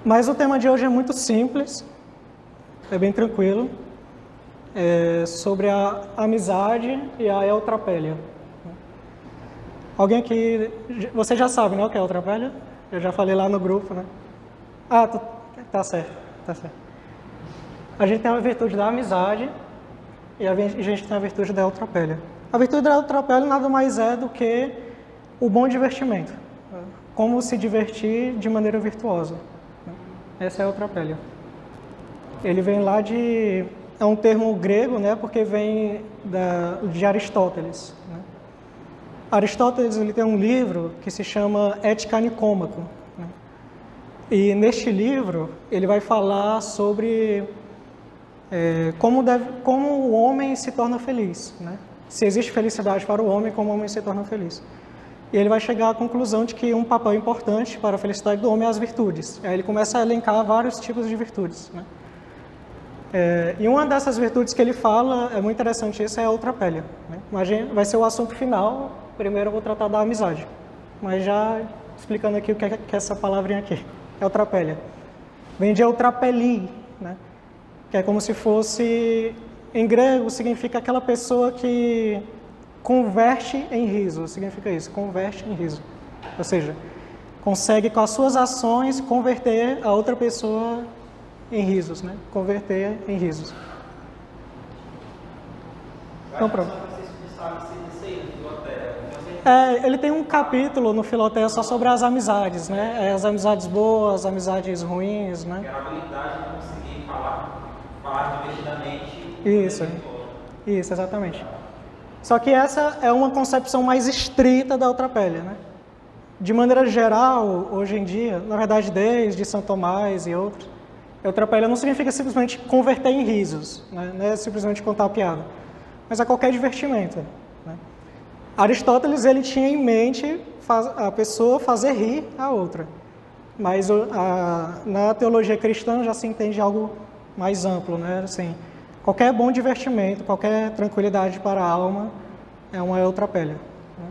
Mas o tema de hoje é muito simples, é bem tranquilo, é sobre a amizade e a eutropélia. Alguém aqui, você já sabe, né, o que é eutropélia? Eu já falei lá no grupo, né? Ah, tá certo, tá certo. A gente tem a virtude da amizade e a gente tem a virtude da eutropélia. A virtude da eutropélia nada mais é do que o bom divertimento. Como se divertir de maneira virtuosa. Essa é a eutropélia. Ele vem lá de... É um termo grego, né? Porque vem de Aristóteles. Né? Aristóteles ele tem um livro que se chama Ética Nicômaco. Né? E neste livro ele vai falar sobre como o homem se torna feliz. Né? Se existe felicidade para o homem, como o homem se torna feliz. E ele vai chegar à conclusão de que um papel importante para a felicidade do homem é as virtudes. Aí ele começa a elencar vários tipos de virtudes. Né? E uma dessas virtudes que ele fala, é muito interessante isso, é a eutropélia. Né? Mas vai ser o assunto final, primeiro eu vou tratar da amizade. Mas já explicando aqui o que é essa palavrinha aqui, eutropélia. Vem de eutrapeli, né? Que é como se fosse, em grego, significa aquela pessoa que converte em riso, significa isso, converte em riso. Ou seja, consegue com as suas ações converter a outra pessoa em risos, né? Converter em risos. Então, pronto. Ele tem um capítulo no Filoteia só sobre as amizades, né? As amizades boas, as amizades ruins, né? Que é a habilidade de conseguir falar divertidamente. Isso, exatamente. Só que essa é uma concepção mais estrita da eutropélia, né? De maneira geral, hoje em dia, na verdade desde São Tomás e outros, eutropélia não significa simplesmente converter em risos, né? Não é simplesmente contar a piada, mas é qualquer divertimento. Né? Aristóteles ele tinha em mente a pessoa fazer rir a outra, mas na teologia cristã já se entende algo mais amplo, né? Assim, qualquer bom divertimento, qualquer tranquilidade para a alma é uma eutropélia. Né?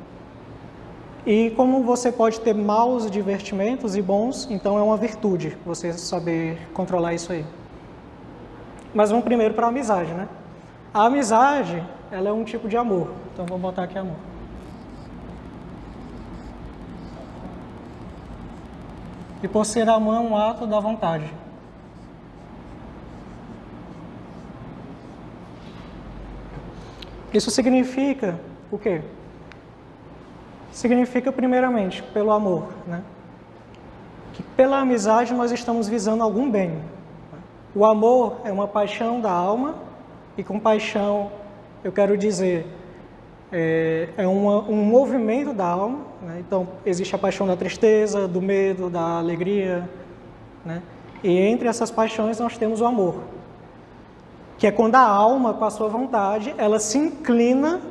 E como você pode ter maus divertimentos e bons, então é uma virtude você saber controlar isso aí. Mas vamos primeiro para a amizade, né? A amizade, ela é um tipo de amor. Então vou botar aqui amor. E por ser amor é um ato da vontade. Isso significa o quê? Significa, primeiramente, pelo amor, né? Que pela amizade nós estamos visando algum bem. O amor é uma paixão da alma, e com paixão eu quero dizer, um movimento da alma. Né? Então, existe a paixão da tristeza, do medo, da alegria. Né? E entre essas paixões nós temos o amor. Que é quando a alma, com a sua vontade, ela se inclina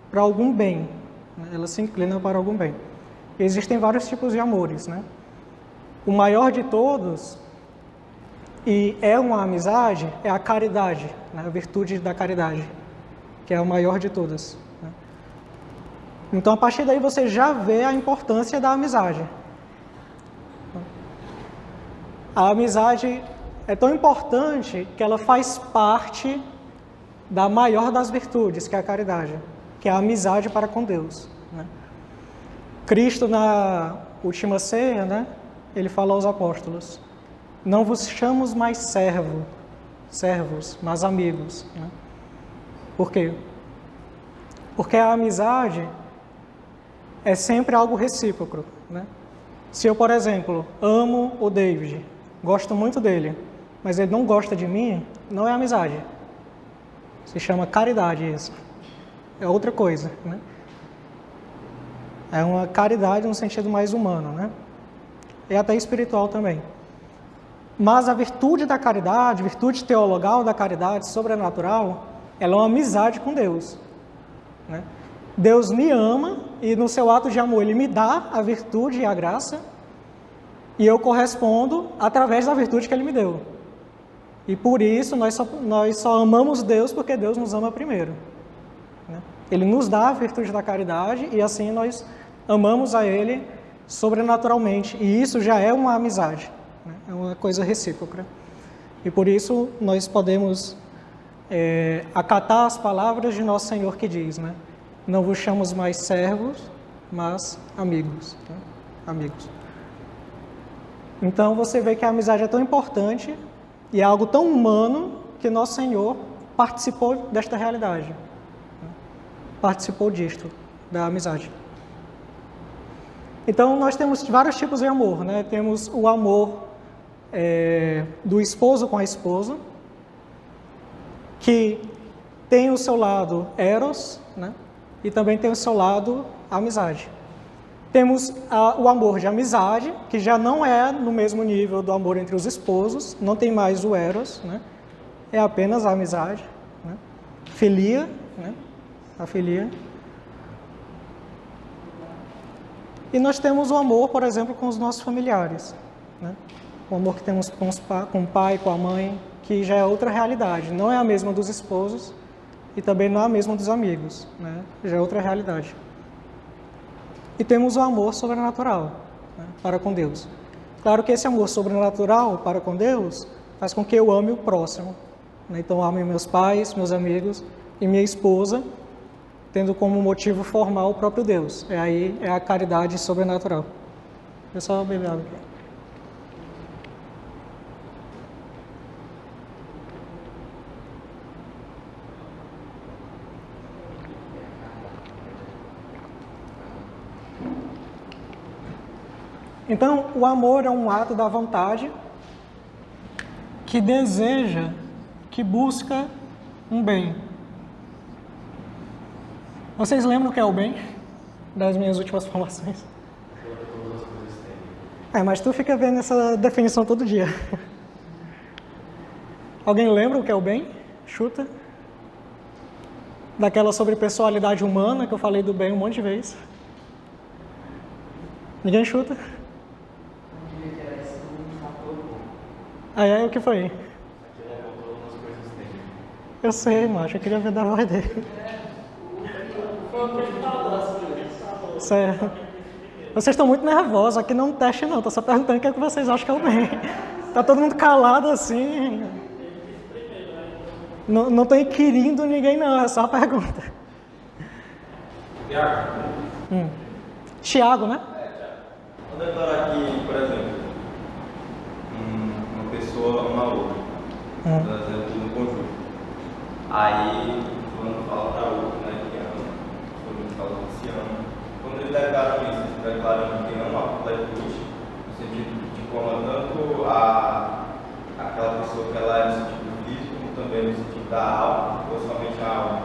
para algum bem. Né? Ela se inclina para algum bem. E existem vários tipos de amores. Né? O maior de todos, e é uma amizade, é a caridade, né? A virtude da caridade, que é a maior de todas. Né? Então, a partir daí, você já vê a importância da amizade. A amizade é tão importante que ela faz parte da maior das virtudes, que é a caridade, que é a amizade para com Deus. Né? Cristo, na última ceia, né, ele fala aos apóstolos, não vos chamo mais servos, mas amigos. Né? Por quê? Porque a amizade é sempre algo recíproco. Né? Se eu, por exemplo, amo o David, gosto muito dele, mas ele não gosta de mim, não é amizade. Se chama caridade isso. É outra coisa, né? É uma caridade no sentido mais humano, né? E até espiritual também. Mas a virtude da caridade, virtude teologal da caridade sobrenatural, ela é uma amizade com Deus. Né? Deus me ama e no seu ato de amor Ele me dá a virtude e a graça e eu correspondo através da virtude que Ele me deu. E por isso nós só amamos Deus porque Deus nos ama primeiro. Né? Ele nos dá a virtude da caridade e assim nós amamos a Ele sobrenaturalmente. E isso já é uma amizade. Né? uma coisa recíproca. E por isso nós podemos acatar as palavras de Nosso Senhor que diz, né? Não vos chamamos mais servos, mas amigos. Né? Amigos. Então você vê que a amizade é tão importante e é algo tão humano que Nosso Senhor participou desta realidade. Né? Participou disto, da amizade. Então nós temos vários tipos de amor, né? Temos o amor do esposo com a esposa, que tem o seu lado eros, né? E também tem o seu lado amizade. Temos o amor de amizade, que já não é no mesmo nível do amor entre os esposos, não tem mais o eros, né? É apenas a amizade, né? Filia, né? A filia. E nós temos o amor, por exemplo, com os nossos familiares, né? O amor que temos com o pai, com a mãe, que já é outra realidade. Não é a mesma dos esposos e também não é a mesma dos amigos, né? Já é outra realidade. E temos o amor sobrenatural, né, para com Deus. Claro que esse amor sobrenatural para com Deus faz com que eu ame o próximo. Né? Então, eu amo meus pais, meus amigos e minha esposa, tendo como motivo formal o próprio Deus. Aí é a caridade sobrenatural. Eu só beber água aqui. Então, o amor é um ato da vontade que deseja, que busca um bem. Vocês lembram o que é o bem? Das minhas últimas formações? Mas tu fica vendo essa definição todo dia. Alguém lembra o que é o bem? Chuta. Daquela sobre personalidade humana, que eu falei do bem um monte de vezes. Ninguém chuta? Aí o que foi? Eu sei, macho, eu queria ver da voz dele. Certo. Vocês estão muito nervosos, aqui não é um teste não, estou só perguntando o que é que vocês acham que é o bem. Tá todo mundo calado assim. Não estou inquirindo ninguém não, é só uma pergunta. Tiago. Tiago, né? Vou declarar que, por exemplo, uma pessoa ama a outra, por exemplo, no conjunto. Aí, quando fala para outra, né, que ama, todo mundo fala que se ama. Quando ele declara isso, ele declara que ama a completude, no sentido de como tanto aquela pessoa que ela é no sentido físico, como também no sentido da alma, ou somente a alma.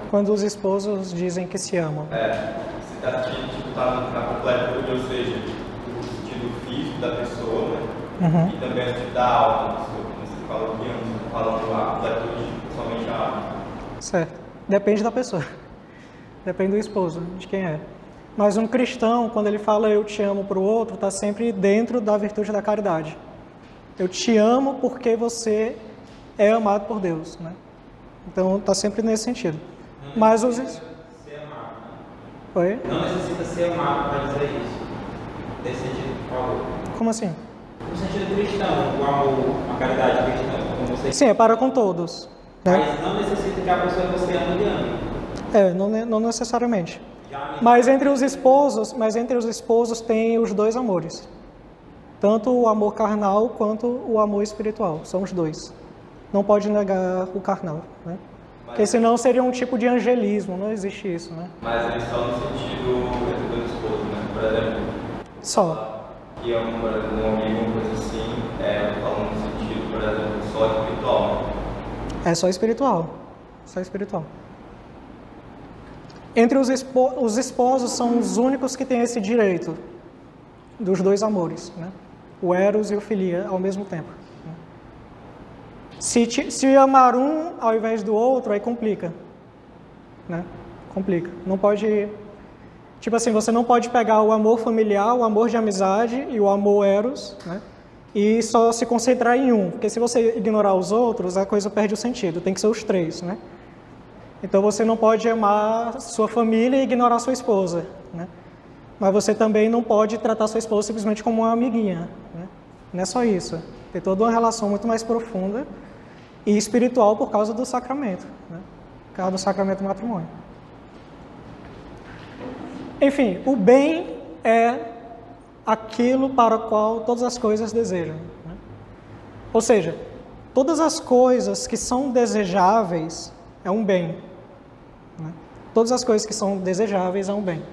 Quando os esposos dizem que se amam. Se está na completude, ou seja, o sentido físico da pessoa, né? E também o sentido da alma da pessoa. Você fala que ama, você fala a completude, somente a alma. Certo. Depende da pessoa. Depende do esposo, de quem é. Mas um cristão, quando ele fala eu te amo para o outro, está sempre dentro da virtude da caridade. Eu te amo porque você é amado por Deus, né? Então está sempre nesse sentido. Mas os... Ser amado. Oi? Não necessita ser amado para dizer isso. Nesse sentido, por favor. Como assim? No sentido cristão, o amor, a caridade cristã, como você... Sim, é para com todos. Né? Mas não necessita que a pessoa que você ama lhe ame. Não necessariamente. Mas entre os esposos tem os dois amores. Tanto o amor carnal quanto o amor espiritual. São os dois. Não pode negar o carnal, né? Porque senão seria um tipo de angelismo, não existe isso, né? Mas ele só no sentido entre dois esposos, né? Por exemplo, Só. que ama, por exemplo, um amigo, uma coisa assim, falando no sentido, por exemplo, só espiritual. É só espiritual. Só espiritual. Entre os esposos são os únicos que têm esse direito dos dois amores, né? O eros e o filia ao mesmo tempo. Se amar um ao invés do outro, aí complica, né? Complica. Não pode... Tipo assim, você não pode pegar o amor familiar, o amor de amizade e o amor eros, né? E só se concentrar em um. Porque se você ignorar os outros, a coisa perde o sentido. Tem que ser os três, né? Então você não pode amar sua família e ignorar sua esposa, né? Mas você também não pode tratar sua esposa simplesmente como uma amiguinha, né? Não é só isso. Tem toda uma relação muito mais profunda e espiritual por causa do sacramento, né? Por causa do sacramento do matrimônio. Enfim, o bem é aquilo para o qual todas as coisas desejam, né? Ou seja, todas as coisas que são desejáveis é um bem, né? Todas as coisas que são desejáveis é um bem.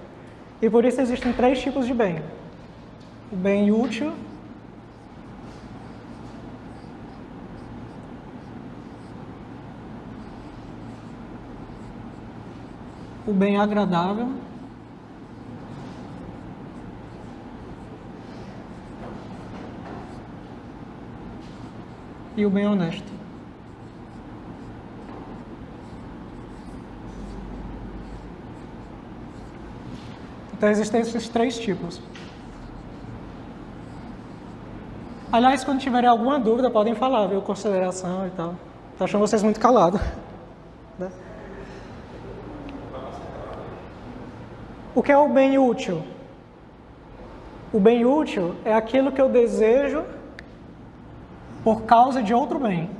E por isso existem 3 tipos de bem. O bem útil, o bem agradável e o bem honesto. Então existem esses 3 tipos. Aliás, quando tiverem alguma dúvida, podem falar, viu? Consideração e tal. Estou achando vocês muito calados, né? O que é o bem útil? O bem útil é aquilo que eu desejo por causa de outro bem.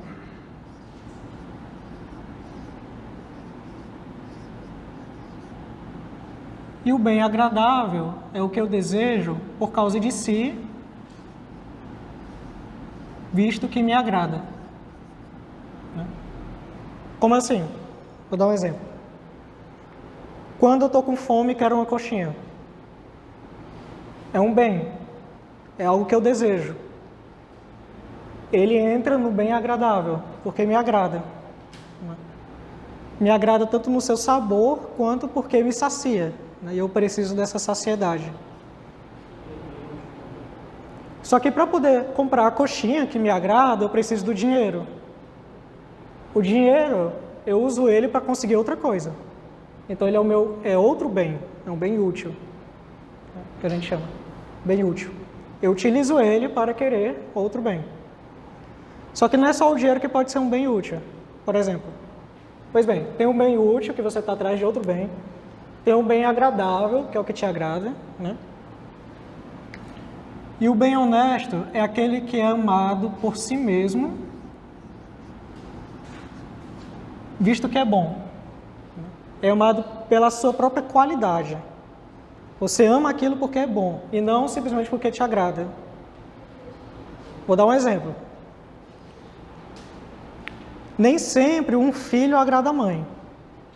E o bem agradável é o que eu desejo por causa de si, visto que me agrada. Como assim? Vou dar um exemplo. Quando eu estou com fome e quero uma coxinha. É um bem. É algo que eu desejo. Ele entra no bem agradável, porque me agrada. Me agrada tanto no seu sabor, quanto porque me sacia. E eu preciso dessa saciedade. Só que para poder comprar a coxinha que me agrada, eu preciso do dinheiro. O dinheiro, eu uso ele para conseguir outra coisa. Então ele é outro bem, é um bem útil, que a gente chama, bem útil. Eu utilizo ele para querer outro bem. Só que não é só o dinheiro que pode ser um bem útil. Por exemplo, pois bem, tem um bem útil, que você está atrás de outro bem. Tem um bem agradável, que é o que te agrada, né? E o bem honesto é aquele que é amado por si mesmo, visto que é bom. É amado pela sua própria qualidade. Você ama aquilo porque é bom, e não simplesmente porque te agrada. Vou dar um exemplo. Nem sempre um filho agrada a mãe,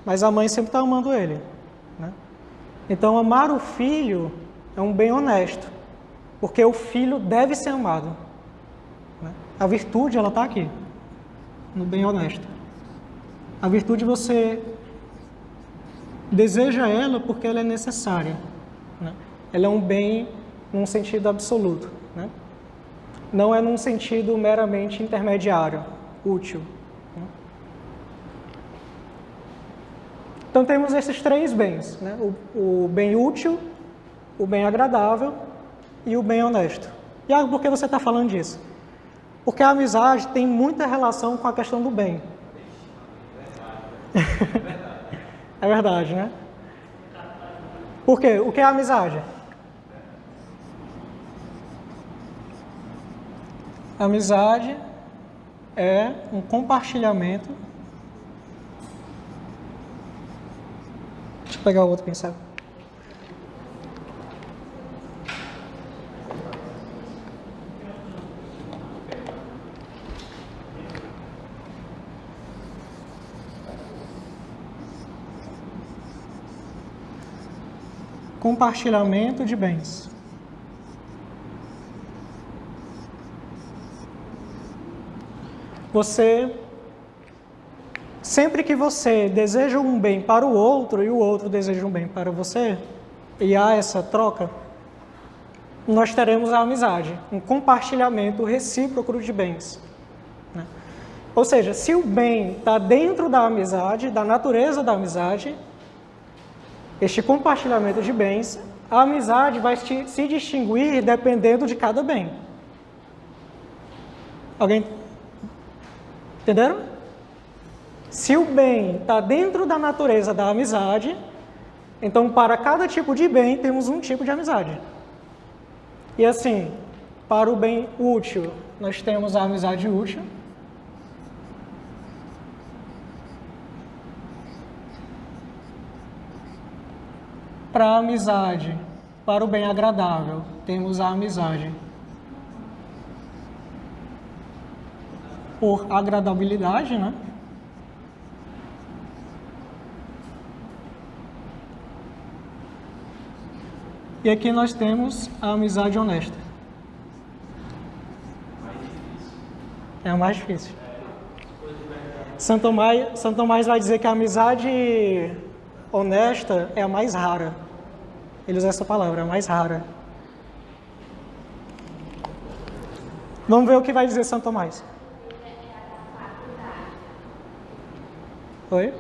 mas a mãe sempre está amando ele, né? Então, amar o filho é um bem honesto, porque o filho deve ser amado, né? A virtude, ela está aqui, no bem honesto. A virtude você deseja ela porque ela é necessária, né? Ela é um bem num sentido absoluto, né? Não é num sentido meramente intermediário, útil, né? Então temos esses 3 bens, né? O bem útil, o bem agradável e o bem honesto. E por que você está falando disso? Porque a amizade tem muita relação com a questão do bem. É verdade, né? Por quê? O que é a amizade? A amizade é um compartilhamento. Deixa eu pegar o outro pincel. Compartilhamento de bens. Sempre que você deseja um bem para o outro e o outro deseja um bem para você, e há essa troca, nós teremos a amizade, um compartilhamento recíproco de bens, né? Ou seja, se o bem está dentro da amizade, da natureza da amizade, este compartilhamento de bens, a amizade vai se distinguir dependendo de cada bem. Alguém? Entenderam? Se o bem está dentro da natureza da amizade, então para cada tipo de bem temos um tipo de amizade. E assim, para o bem útil, nós temos a amizade útil. Para a amizade, para o bem agradável, temos a amizade por agradabilidade, né? E aqui nós temos a amizade honesta. É a mais difícil. Santo Tomás vai dizer que a amizade honesta é a mais rara. Ele usa essa palavra, a mais rara. Vamos ver o que vai dizer Santo Tomás. Oi?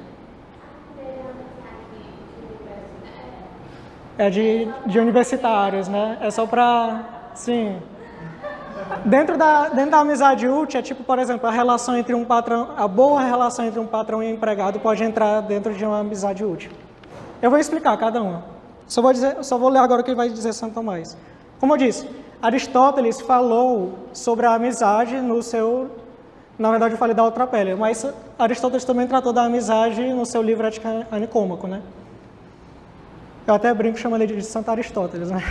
É de universitários, né? É só para... Sim. Dentro da amizade útil, é tipo, por exemplo, a relação entre um patrão... A boa relação entre um patrão e um empregado pode entrar dentro de uma amizade útil. Eu vou explicar cada uma. Só vou ler agora o que vai dizer Santo Tomás. Como eu disse, Aristóteles falou sobre a amizade no seu... Na verdade, eu falei da outra pele, mas Aristóteles também tratou da amizade no seu livro Ética Nicômaco, né? Eu até brinco chamando ele de Santo Aristóteles, né?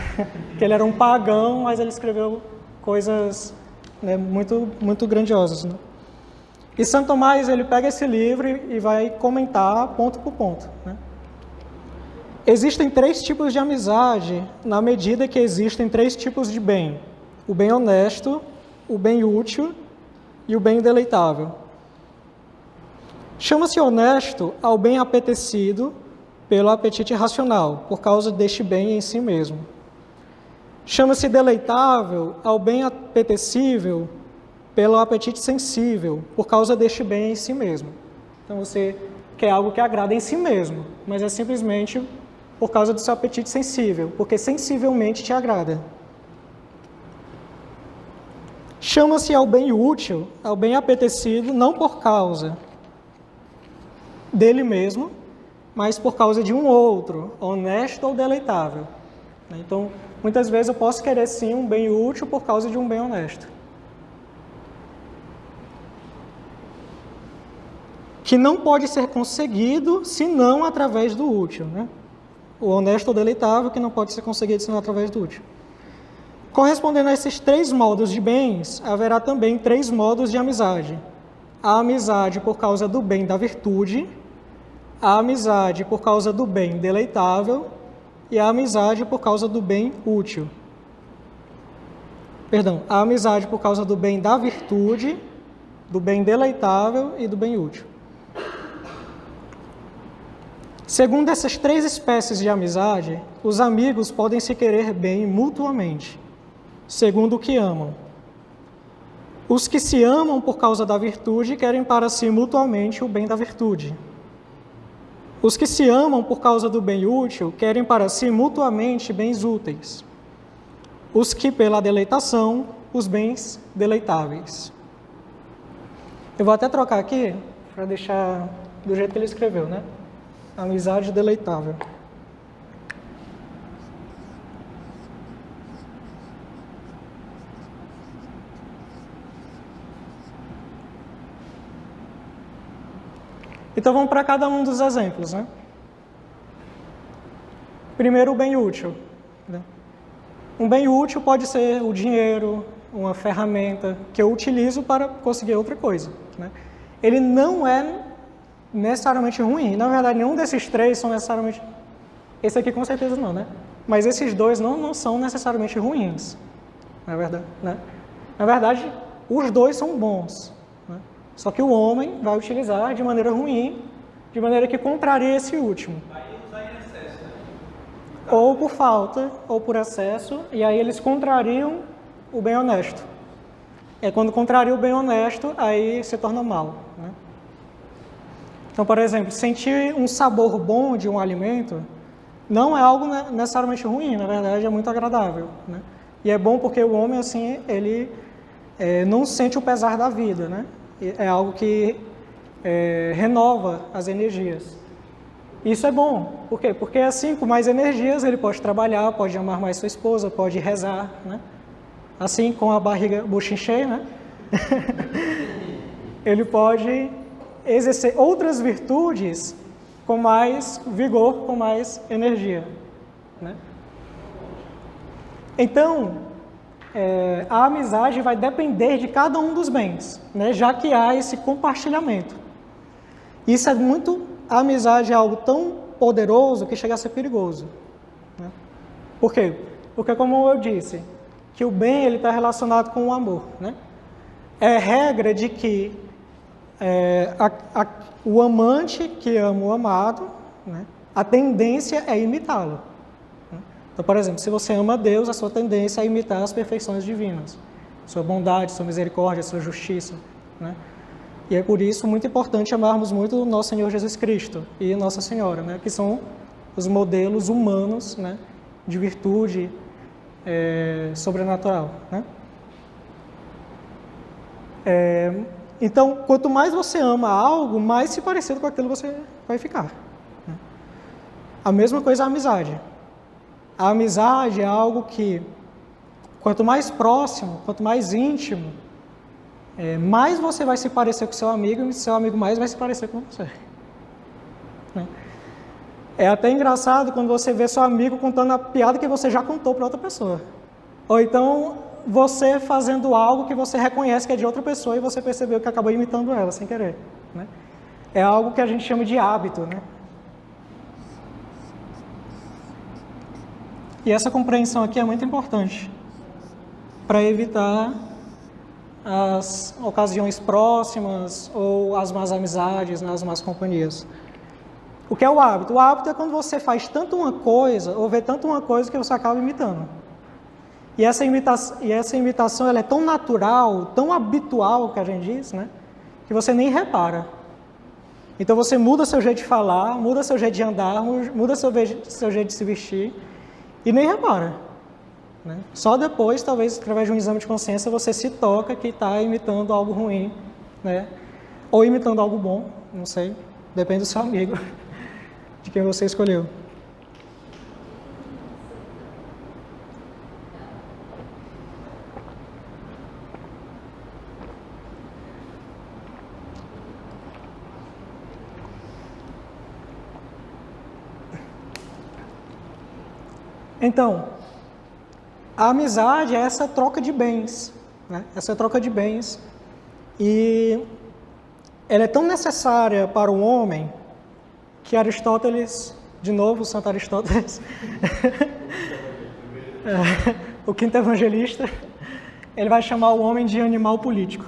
Que ele era um pagão, mas ele escreveu coisas, né, muito grandiosas, né? E Santo Tomás, ele pega esse livro e vai comentar ponto por ponto, né? Existem 3 tipos de amizade na medida que existem 3 tipos de bem. O bem honesto, o bem útil e o bem deleitável. Chama-se honesto ao bem apetecido pelo apetite racional, por causa deste bem em si mesmo. Chama-se deleitável ao bem apetecível pelo apetite sensível, por causa deste bem em si mesmo. Então você quer algo que agrada em si mesmo, mas é simplesmente por causa do seu apetite sensível, porque sensivelmente te agrada. Chama-se ao bem útil, ao bem apetecido, não por causa dele mesmo, mas por causa de um outro, honesto ou deleitável. Então, muitas vezes eu posso querer sim um bem útil por causa de um bem honesto. Que não pode ser conseguido senão através do útil, né? O honesto ou deleitável que não pode ser conseguido senão através do útil. Correspondendo a esses 3 modos de bens, haverá também 3 modos de amizade. A amizade por causa do bem da virtude, a amizade por causa do bem deleitável e a amizade por causa do bem útil. Perdão, a amizade por causa do bem da virtude, do bem deleitável e do bem útil. Segundo essas 3 espécies de amizade, os amigos podem se querer bem mutuamente, segundo o que amam. Os que se amam por causa da virtude querem para si mutuamente o bem da virtude. Os que se amam por causa do bem útil querem para si mutuamente bens úteis. Os que pela deleitação, os bens deleitáveis. Eu vou até trocar aqui para deixar do jeito que ele escreveu, né? Amizade deleitável. Então vamos para cada um dos exemplos, né? Primeiro, o bem útil, né? Um bem útil pode ser o dinheiro, uma ferramenta que eu utilizo para conseguir outra coisa, né? Ele não é necessariamente ruim. Na verdade, nenhum desses 3 são necessariamente... Esse aqui com certeza não, né? Mas esses 2 não são necessariamente ruins, na verdade, né? Na verdade, os 2 são bons, né? Só que o homem vai utilizar de maneira ruim, de maneira que contraria esse último. Aí usar em excesso, né? Ou por falta, ou por excesso, e aí eles contrariam o bem honesto. É quando contraria o bem honesto, aí se torna mal, né? Então, por exemplo, sentir um sabor bom de um alimento não é algo necessariamente ruim, na verdade é muito agradável, né? E é bom porque o homem, assim, ele não sente o pesar da vida, né? É algo que renova as energias. Isso é bom. Por quê? Porque assim, com mais energias, ele pode trabalhar, pode amar mais sua esposa, pode rezar, né? assim com a barriga buchincheia, né? Ele pode exercer outras virtudes com mais vigor, com mais energia, né? Então, a amizade vai depender de cada um dos bens, né? Já que há esse compartilhamento. Isso é muito... A amizade é algo tão poderoso que chega a ser perigoso, né? Por quê? Porque, como eu disse, que o bem ele está relacionado com o amor, né? É regra de que o amante que ama o amado, né? A tendência é imitá-lo. Então, por exemplo, se você ama Deus, a sua tendência é imitar as perfeições divinas, sua bondade, sua misericórdia, sua justiça, né? E é por isso muito importante amarmos muito o nosso Senhor Jesus Cristo e Nossa Senhora, né? Que são os modelos humanos, né? De virtude sobrenatural, né? Então, quanto mais você ama algo, mais se parecido com aquilo você vai ficar, né? A mesma coisa a amizade. A amizade é algo que, quanto mais próximo, quanto mais íntimo, mais você vai se parecer com seu amigo e seu amigo mais vai se parecer com você, né? É até engraçado quando você vê seu amigo contando a piada que você já contou para outra pessoa. Ou então, você fazendo algo que você reconhece que é de outra pessoa e você percebeu que acabou imitando ela sem querer, né? É algo que a gente chama de hábito, né? E essa compreensão aqui é muito importante para evitar as ocasiões próximas ou as más amizades, né, as más companhias. O que é o hábito? O hábito é quando você faz tanto uma coisa ou vê tanto uma coisa que você acaba imitando. E essa imitação ela é tão natural, tão habitual, que a gente diz, né, que você nem repara. Então você muda seu jeito de falar, muda seu jeito de andar, muda seu jeito de se vestir e nem repara, né? Só depois, talvez através de um exame de consciência, você se toca que está imitando algo ruim, né? Ou imitando algo bom, não sei, depende do seu amigo, de quem você escolheu. Então, a amizade é essa troca de bens, né? Essa troca de bens. E ela é tão necessária para o homem que Aristóteles, de novo, Santo Aristóteles, o quinto evangelista, ele vai chamar o homem de animal político.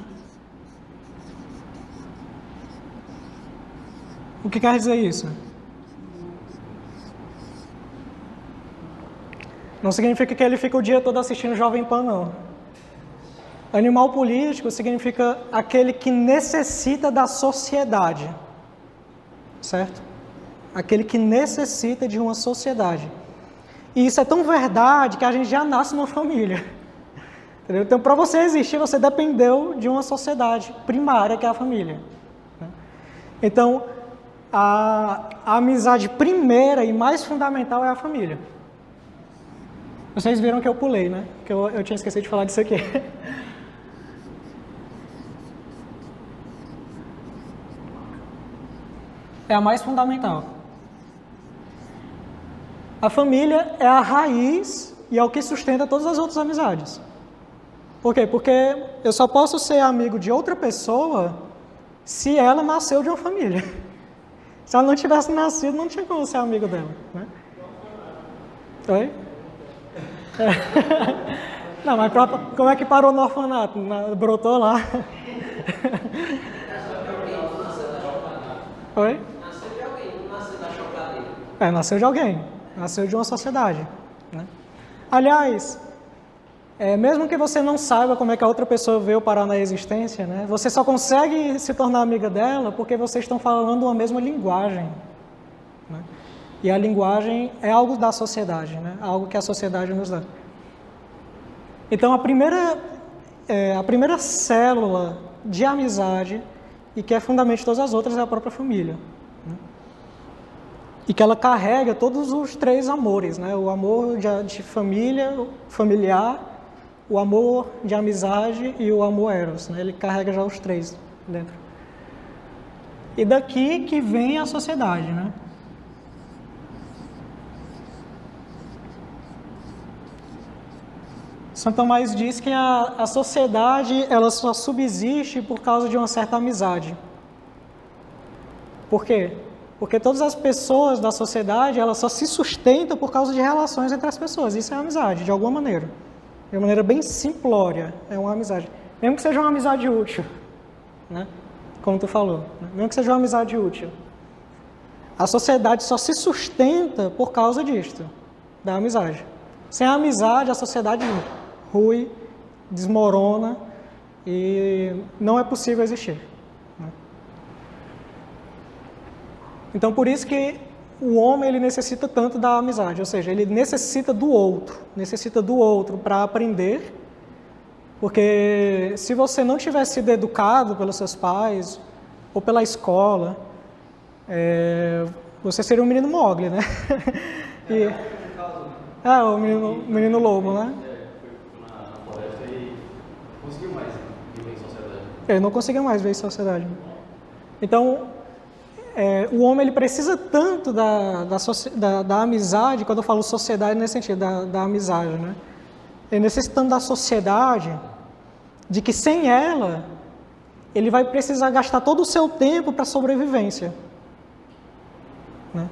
O que quer dizer isso? Não significa que ele fica o dia todo assistindo Jovem Pan, não. Animal político significa aquele que necessita da sociedade, certo? Aquele que necessita de uma sociedade. E isso é tão verdade que a gente já nasce numa família. Entendeu? Então, para você existir, você dependeu de uma sociedade primária, que é a família. Então, a amizade primeira e mais fundamental é a família. Vocês viram que eu pulei, né? Que eu tinha esquecido de falar disso aqui. É a mais fundamental. A família é a raiz e é o que sustenta todas as outras amizades. Por quê? Porque eu só posso ser amigo de outra pessoa se ela nasceu de uma família. Se ela não tivesse nascido, não tinha como ser amigo dela, né? Oi? Não, mas como é que parou no orfanato? Brotou lá? Oi? Nasceu de alguém, não nasceu da chocadeira. Nasceu de alguém. Nasceu de uma sociedade, né? Aliás, mesmo que você não saiba como é que a outra pessoa veio parar na existência, né? Você só consegue se tornar amiga dela porque vocês estão falando uma mesma linguagem, né? E a linguagem é algo da sociedade, né? Algo que a sociedade nos dá. Então, a primeira célula de amizade, e que é fundamento de todas as outras, é a própria família, né? E que ela carrega todos os três amores, né? O amor de família, familiar, o amor de amizade e o amor eros, né? Ele carrega já os três dentro. E daqui que vem a sociedade, né? São Tomás diz que a sociedade ela só subsiste por causa de uma certa amizade. Por quê? Porque todas as pessoas da sociedade elas só se sustentam por causa de relações entre as pessoas. Isso é amizade, de alguma maneira. De uma maneira bem simplória, é uma amizade. Mesmo que seja uma amizade útil, né? Como tu falou. Né? Mesmo que seja uma amizade útil. A sociedade só se sustenta por causa disto, da amizade. Sem a amizade, a sociedade rui, desmorona e não é possível existir. Né? Então, por isso que o homem ele necessita tanto da amizade, ou seja, ele necessita do outro para aprender, porque se você não tivesse sido educado pelos seus pais ou pela escola, você seria um menino Mowgli, né? O menino lobo, né? Foi na floresta e conseguiu mais viver em sociedade. Ele não conseguia mais ver em sociedade. Então, o homem ele precisa tanto da amizade, quando eu falo sociedade nesse sentido, da amizade, né? Ele necessita tanto da sociedade, de que sem ela, ele vai precisar gastar todo o seu tempo para a sobrevivência. Né?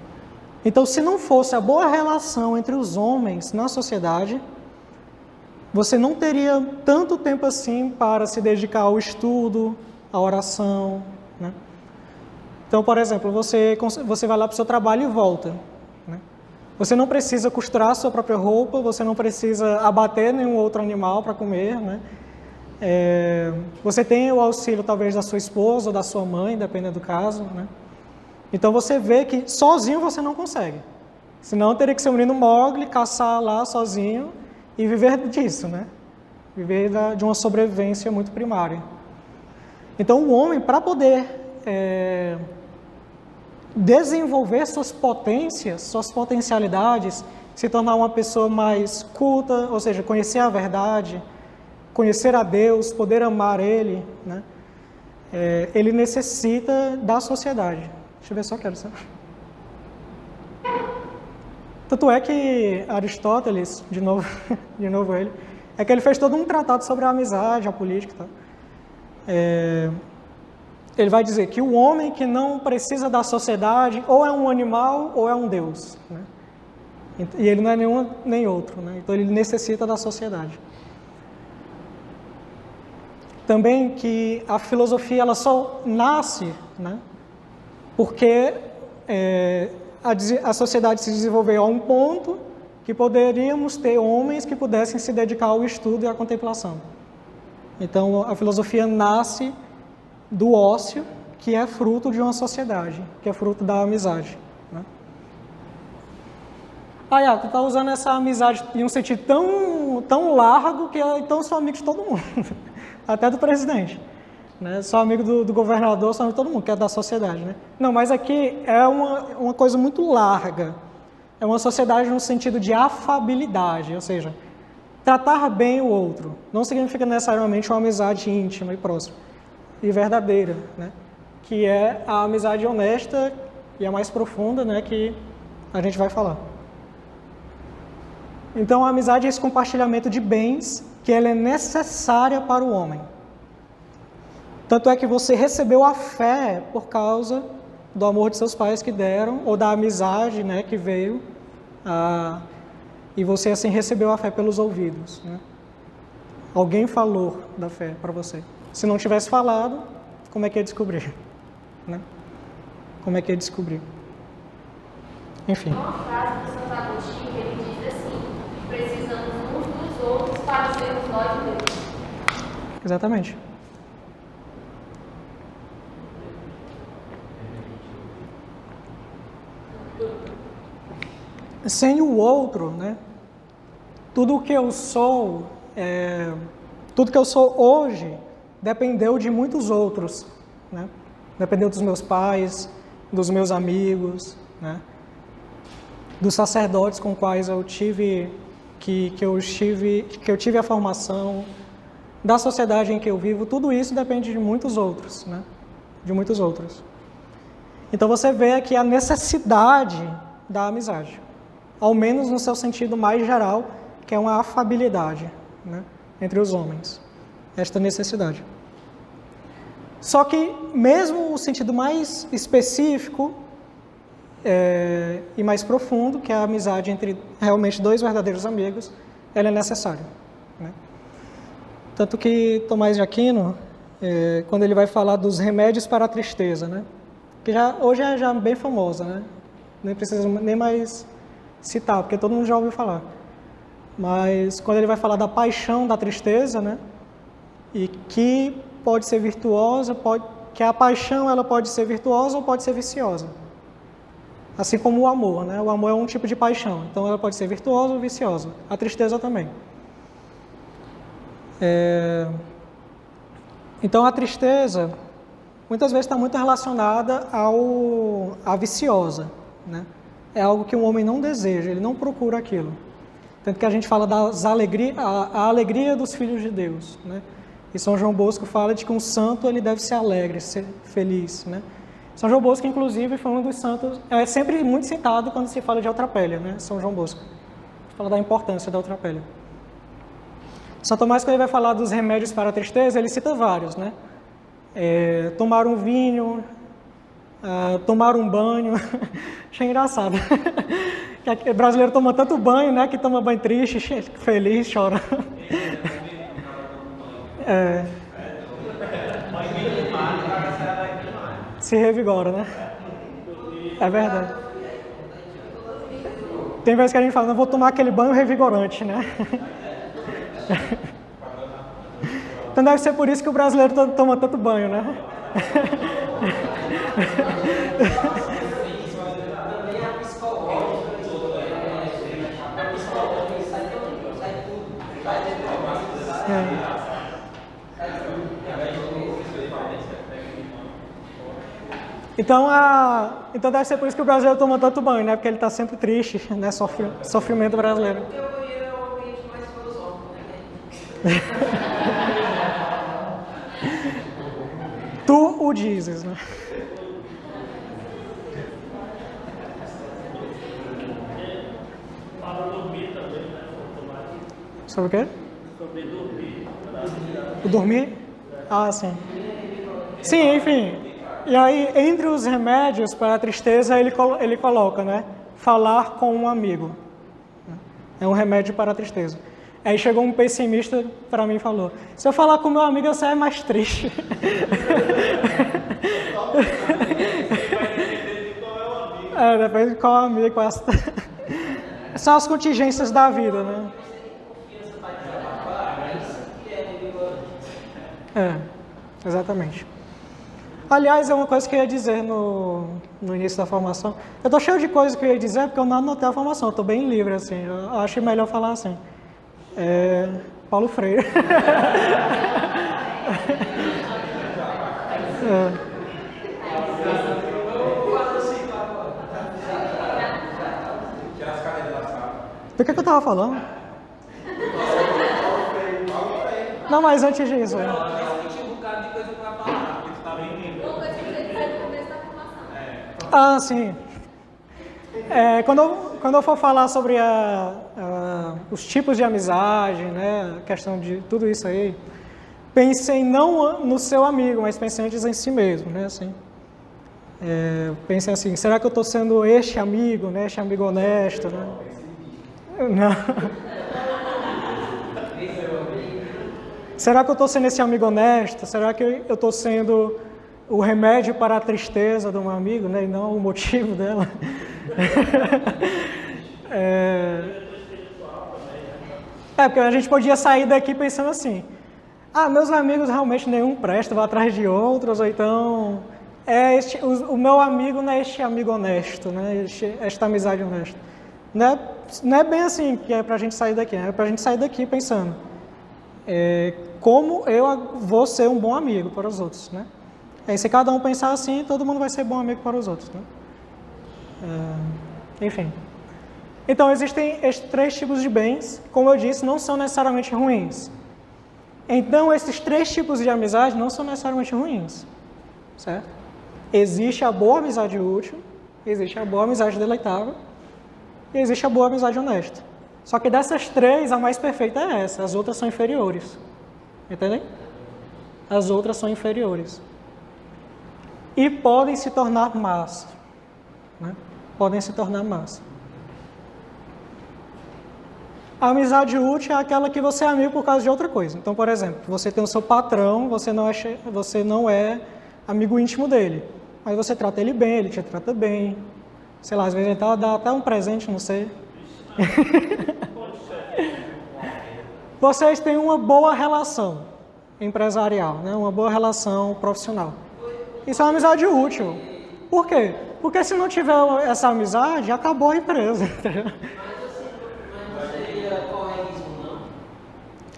Então, se não fosse a boa relação entre os homens na sociedade, você não teria tanto tempo assim para se dedicar ao estudo, à oração, né? Então, por exemplo, você vai lá para o seu trabalho e volta. Né? Você não precisa costurar a sua própria roupa, você não precisa abater nenhum outro animal para comer. Né? Você tem o auxílio, talvez, da sua esposa ou da sua mãe, dependendo do caso. Né? Então, você vê que sozinho você não consegue. Senão, teria que ser um menino Mowgli, caçar lá sozinho e viver disso. Né? Viver de uma sobrevivência muito primária. Então, o homem, para poder desenvolver suas potências, suas potencialidades, se tornar uma pessoa mais culta, ou seja, conhecer a verdade, conhecer a Deus, poder amar Ele, né? Ele necessita da sociedade. Deixa eu ver só, quero saber. Tanto é que Aristóteles, de novo ele, é que ele fez todo um tratado sobre a amizade, a política e tal. Ele vai dizer que o homem que não precisa da sociedade ou é um animal ou é um deus. Né? E ele não é nenhum nem outro. Né? Então ele necessita da sociedade. Também que a filosofia ela só nasce, né? Porque a sociedade se desenvolveu a um ponto que poderíamos ter homens que pudessem se dedicar ao estudo e à contemplação. Então a filosofia nasce do ócio, que é fruto de uma sociedade, que é fruto da amizade. Né? Tu está usando essa amizade em um sentido tão largo que então eu sou amigo de todo mundo, até do presidente. Né? Sou amigo do governador, sou amigo de todo mundo, que é da sociedade. Né? Não, mas aqui é uma coisa muito larga. É uma sociedade no sentido de afabilidade, ou seja, tratar bem o outro. Não significa necessariamente uma amizade íntima e próxima. E verdadeira, né? Que é a amizade honesta e a mais profunda, né? Que a gente vai falar. Então, a amizade é esse compartilhamento de bens que ela é necessária para o homem. Tanto é que você recebeu a fé por causa do amor de seus pais que deram, ou da amizade, né? Que veio, e você assim recebeu a fé pelos ouvidos, né? Alguém falou da fé para você. Se não tivesse falado, como é que ia descobrir? Né? Como é que ia descobrir? Enfim. Uma frase do Santo Agostinho, ele diz assim: precisamos uns dos outros para sermos nós mesmos. Exatamente. Sem o outro, né? Tudo que eu sou hoje dependeu de muitos outros, né? Dependeu dos meus pais, dos meus amigos, né? Dos sacerdotes com quais eu tive que eu tive a formação, da sociedade em que eu vivo, tudo isso depende de muitos outros, né? De muitos outros. Então você vê aqui a necessidade da amizade, ao menos no seu sentido mais geral, que é uma afabilidade, né, entre os homens, esta necessidade. Só que mesmo o sentido mais específico e mais profundo, que é a amizade entre realmente dois verdadeiros amigos, ela é necessária, né? Tanto que Tomás de Aquino, quando ele vai falar dos remédios para a tristeza, né, que hoje é já bem famosa, né, nem precisa nem mais citar, porque todo mundo já ouviu falar. Mas quando ele vai falar da paixão da tristeza, né, e que pode ser virtuosa, que a paixão ela pode ser virtuosa ou pode ser viciosa. Assim como o amor, né? O amor é um tipo de paixão, então ela pode ser virtuosa ou viciosa. A tristeza também. Então a tristeza muitas vezes está muito relacionada à viciosa, né? É algo que um homem não deseja, ele não procura aquilo. Tanto que a gente fala a alegria dos filhos de Deus, né? E São João Bosco fala de que um santo ele deve ser alegre, ser feliz, né? São João Bosco, inclusive, foi um dos santos, é sempre muito citado quando se fala de Eutrápélia, né? São João Bosco fala da importância da Eutrápélia. São Tomás, quando ele vai falar dos remédios para a tristeza, ele cita vários, né? Tomar um vinho, tomar um banho. Achei engraçado. O brasileiro toma tanto banho, né? Que toma banho triste, feliz, chora. Se revigora, né? É verdade. Tem vezes que a gente fala, não vou tomar aquele banho revigorante, né? Então deve ser por isso que o brasileiro toma tanto banho, né? Então deve ser por isso que o brasileiro toma tanto banho, né? Porque ele está sempre triste, né? Sofrimento brasileiro. Porque o banheiro é um ambiente mais filosófico, né? Tu o dizes, né? Para dormir também, né? Sobre o quê? Sobre dormir. O dormir? Ah, sim. Sim, enfim. E aí, entre os remédios para a tristeza, ele coloca, né? Falar com um amigo. É um remédio para a tristeza. Aí chegou um pessimista para mim e falou, se eu falar com meu amigo, eu saio mais triste. Depende de qual amigo. São as contingências da vida, né? Exatamente. Aliás, é uma coisa que eu ia dizer no início da formação. Eu tô cheio de coisas que eu ia dizer porque eu não anotei a formação. Eu tô bem livre, assim. Eu acho melhor falar assim. Paulo Freire. Do que eu tava falando? Não, mas antes disso. Tinha um bocado de coisa pra falar. Porque tu tá bem lindo. Uma coisa que você disse no começo da formação. Ah, sim. Quando eu for falar sobre os tipos de amizade, né, a questão de tudo isso aí, pensem não no seu amigo, mas pensem antes em si mesmo, né, assim. Pensem assim, será que eu estou sendo este amigo, né, este amigo honesto, né? Não. Será que eu estou sendo esse amigo honesto? Será que eu estou sendo o remédio para a tristeza do meu amigo, né, e não o motivo dela? Porque a gente podia sair daqui pensando assim, meus amigos realmente nenhum presta, vai atrás de outros, ou então o meu amigo não é este amigo honesto, né, esta amizade honesta. Não é bem assim que é para a gente sair daqui, né? É para a gente sair daqui pensando como eu vou ser um bom amigo para os outros, né? Se cada um pensar assim, todo mundo vai ser bom amigo para os outros, né? Enfim. Então, existem estes 3 tipos de bens, como eu disse, não são necessariamente ruins. Então, esses 3 tipos de amizade não são necessariamente ruins, certo? Existe a boa amizade útil, existe a boa amizade deleitável e existe a boa amizade honesta. Só que dessas 3, a mais perfeita é essa, as outras são inferiores. Entendem? As outras são inferiores. E podem se tornar más. Né? Podem se tornar más. A amizade útil é aquela que você é amigo por causa de outra coisa. Então, por exemplo, você tem o seu patrão, você não é amigo íntimo dele. Mas você trata ele bem, ele te trata bem. Sei lá, às vezes ele dá até um presente, não sei. Vocês têm uma boa relação empresarial, né? Uma boa relação profissional. Isso é uma amizade útil. Por quê? Porque se não tiver essa amizade, acabou a empresa.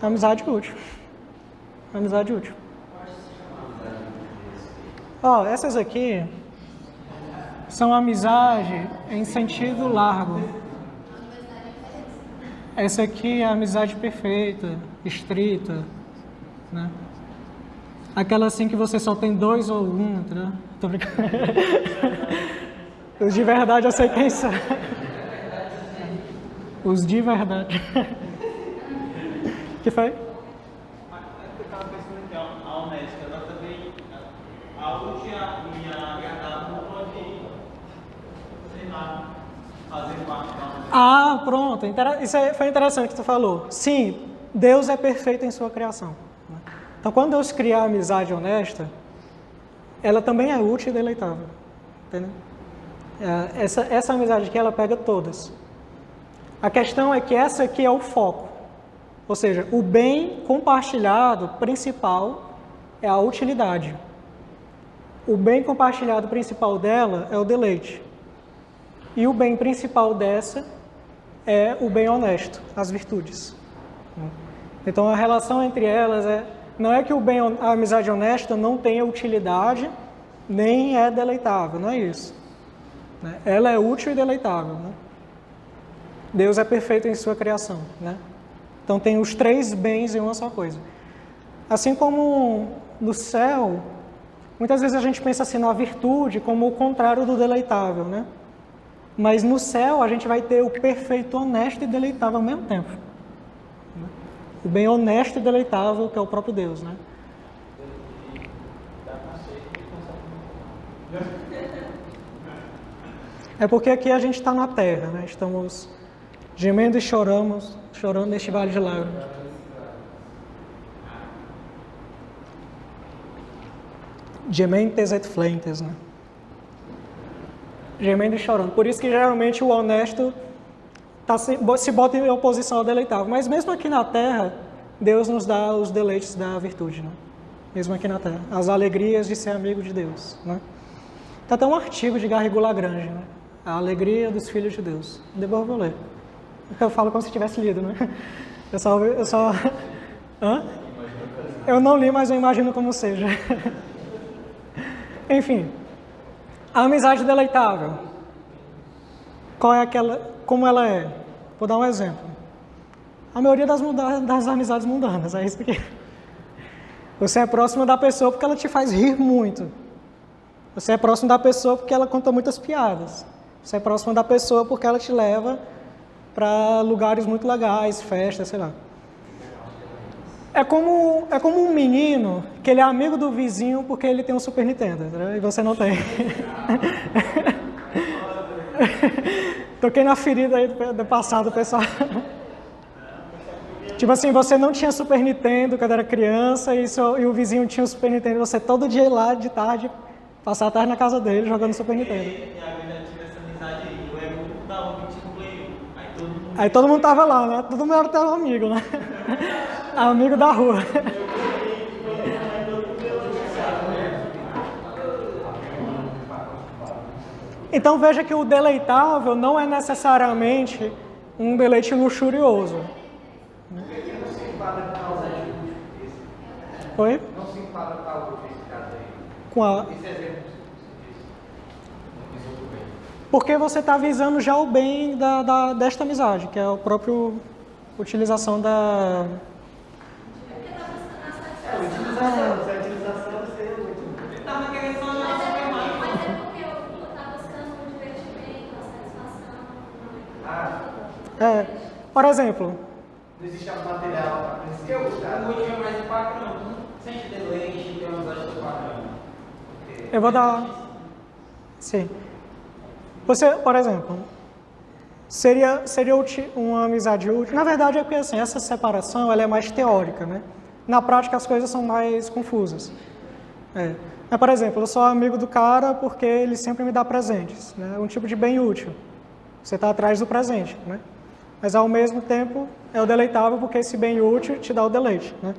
Amizade útil. Amizade útil. Ó, essas aqui são amizade em sentido largo. Essa aqui é a amizade perfeita, estrita, né? Aquela assim que você só tem 2 ou 1, né? Tô brincando. Os de verdade eu sei quem são. Os de verdade. Que foi? Eu estava pensando que a honesta, ela também, a útil e a agradável não pode, sei lá, fazer parte da... Ah, pronto. Isso foi interessante que tu falou. Sim, Deus é perfeito em sua criação. Então, quando Deus cria a amizade honesta, ela também é útil e deleitável. Entendeu? Essa amizade aqui, ela pega todas. A questão é que essa aqui é o foco. Ou seja, o bem compartilhado principal é a utilidade. O bem compartilhado principal dela é o deleite. E o bem principal dessa é o bem honesto, as virtudes. Então, a relação entre elas não é que a amizade honesta não tenha utilidade, nem é deleitável, não é isso. Ela é útil e deleitável. Né? Deus é perfeito em sua criação. Né? Então, tem os 3 bens em uma só coisa. Assim como no céu, muitas vezes a gente pensa assim na virtude como o contrário do deleitável, né? Mas no céu a gente vai ter o perfeito, honesto e deleitável ao mesmo tempo. O bem honesto e deleitável, que é o próprio Deus, né? É porque aqui a gente está na terra, né? Estamos gemendo e chorando neste vale de lágrimas. Gementes et flentes, né? Gemendo e chorando. Por isso que geralmente o honesto se bota em oposição ao deleitável. Mas mesmo aqui na terra, Deus nos dá os deleites da virtude, né? Mesmo aqui na terra. As alegrias de ser amigo de Deus, né? Tem até um artigo de Garrigou Lagrange, né? A alegria dos filhos de Deus. Depois eu vou ler. Eu falo como se tivesse lido, né? Eu só... Hã? Eu não li, mas eu imagino como seja. Enfim. A amizade deleitável. Qual é aquela... Como ela é? Vou dar um exemplo. A maioria das amizades mundanas, é isso aqui. Você é próximo da pessoa porque ela te faz rir muito. Você é próximo da pessoa porque ela conta muitas piadas. Você é próximo da pessoa porque ela te leva para lugares muito legais, festas, sei lá. É como um menino que ele é amigo do vizinho porque ele tem um Super Nintendo, né? E você não tem. Toquei na ferida aí do passado, pessoal. Tipo assim, você não tinha Super Nintendo quando era criança e o vizinho tinha o Super Nintendo. Você todo dia ia lá de tarde, passar a tarde na casa dele jogando Super Nintendo. Aí todo mundo tava lá, né? Todo mundo era teu amigo, né? Amigo da rua. Então veja que o deleitável não é necessariamente um deleite luxurioso. Oi? Não se enquadra tal esse caso aí. Com a... Esse exemplo. Porque você está visando já o bem desta amizade, que é a própria utilização da... Utilização seria muito. Ele estava querendo só jogar Mas Super é Mario. porque eu estava buscando um divertimento, uma satisfação. Por exemplo, Não existe algo material para Porque o último é mais padrão. Sente deleite, tem uma amizade do padrão. eu vou dar... Sim. Você, por exemplo, seria uma amizade útil. Na verdade, é porque assim, essa separação ela é mais teórica, né? Na prática, as coisas são mais confusas. Mas, por exemplo, eu sou amigo do cara porque ele sempre me dá presentes, né? Um tipo de bem útil. Você está atrás do presente, né? Mas, ao mesmo tempo, é o deleitável porque esse bem útil te dá o deleite, né?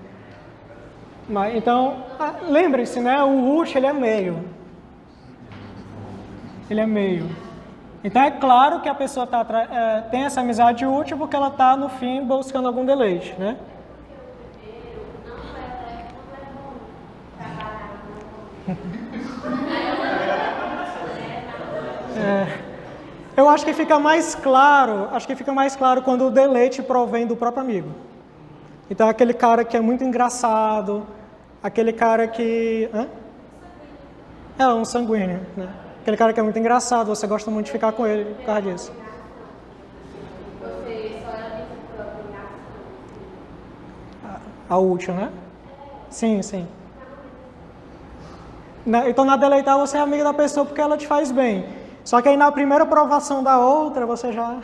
Então, lembrem-se, né? O útil, ele é meio. Ele é meio. Então, é claro que a pessoa tem essa amizade útil porque ela está, no fim, buscando algum deleite, né? Eu acho que fica mais claro, quando o deleite provém do próprio amigo. Então, aquele cara que é muito engraçado, aquele cara que... É um sanguíneo, né? Aquele cara que é muito engraçado, você gosta muito de ficar com ele por causa disso. Você só é amigo próprio, A útil, né? Sim, sim. Então, na deleitar, você é amigo da pessoa porque ela te faz bem. Só que aí, na primeira provação da outra, você já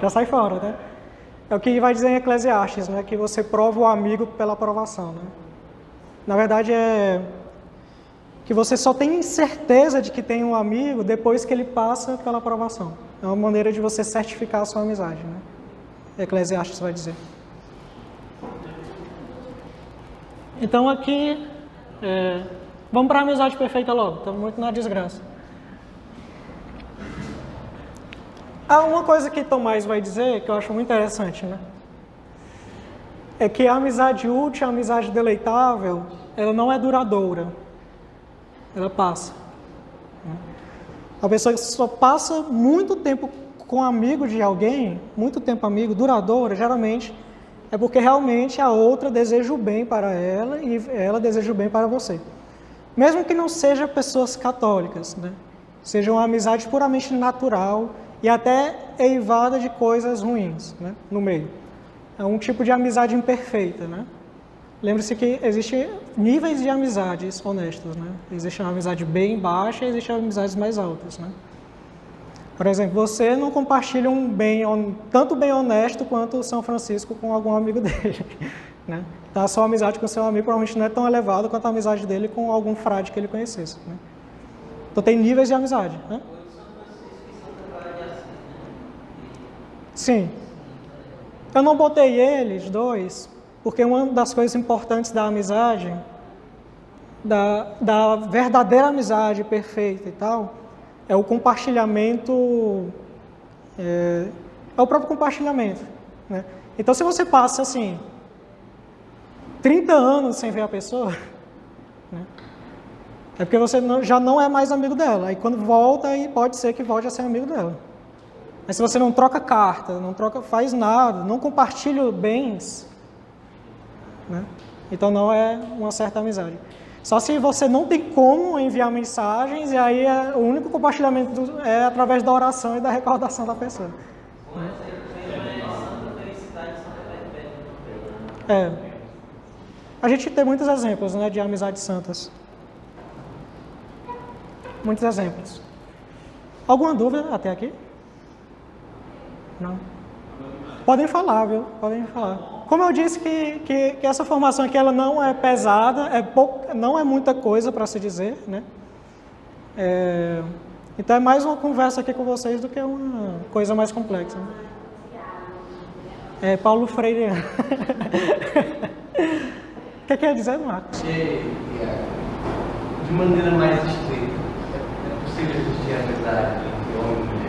sai fora, né? É o que vai dizer em Eclesiastes, né? Que você prova o amigo pela aprovação, né? Na verdade, é que você só tem certeza de que tem um amigo depois que ele passa pela aprovação. É uma maneira de você certificar a sua amizade, né? Eclesiastes vai dizer. Então, aqui, vamos para a amizade perfeita logo. Estamos muito na desgraça. Uma coisa que Tomás vai dizer, que eu acho muito interessante, né? É que a amizade útil, a amizade deleitável, ela não é duradoura. Ela passa. A pessoa que só passa muito tempo com amigo de alguém, muito tempo amigo, duradoura, geralmente, é porque realmente a outra deseja o bem para ela e ela deseja o bem para você. Mesmo que não sejam pessoas católicas, né? Seja uma amizade puramente natural e até eivada de coisas ruins, né? No meio. É um tipo de amizade imperfeita, né? Lembre-se que existem níveis de amizades honestas, né? Existe uma amizade bem baixa e existem amizades mais altas, né? Por exemplo, você não compartilha um bem, tanto bem honesto quanto São Francisco com algum amigo dele, né? Então, a sua amizade com seu amigo provavelmente não é tão elevada quanto a amizade dele com algum frade que ele conhecesse, né? Então, tem níveis de amizade, né? Sim. Eu não botei eles dois, porque uma das coisas importantes da amizade, da verdadeira amizade perfeita e tal, é o compartilhamento, é o próprio compartilhamento, né? Então, se você passa, assim, 30 anos sem ver a pessoa, né, é porque você já não é mais amigo dela. Aí, quando volta, aí pode ser que volte a ser amigo dela. Mas se você não troca carta, não faz nada, não compartilha bens, né, então não é uma certa amizade. Só se você não tem como enviar mensagens, e aí o único compartilhamento é através da oração e da recordação da pessoa. A gente tem muitos exemplos, né, de amizades santas. Muitos exemplos. Alguma dúvida até aqui? Não? Podem falar, viu? Podem falar. Como eu disse que essa formação aqui ela não é pesada, não é muita coisa para se dizer, né? Então é mais uma conversa aqui com vocês do que uma coisa mais complexa. Né? Paulo Freire. O que quer dizer, Marcos? De maneira mais estrita, é possível existir amizade entre homem e mulher?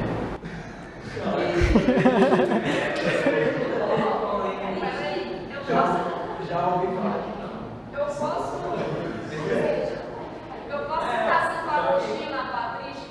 Já ouvi falar que não. Eu posso estar com a mochila, Patrícia?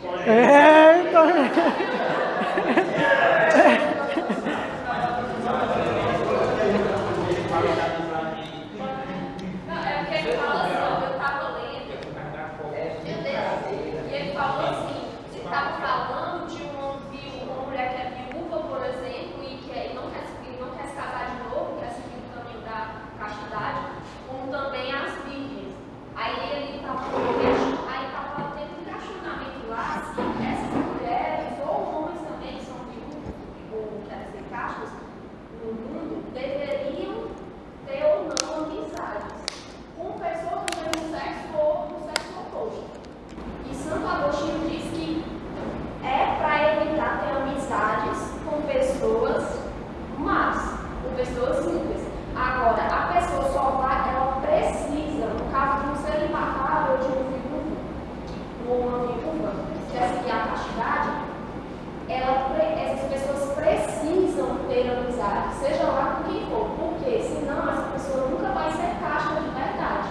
amizade, seja lá com quem for, porque senão essa pessoa nunca vai ser casta de verdade.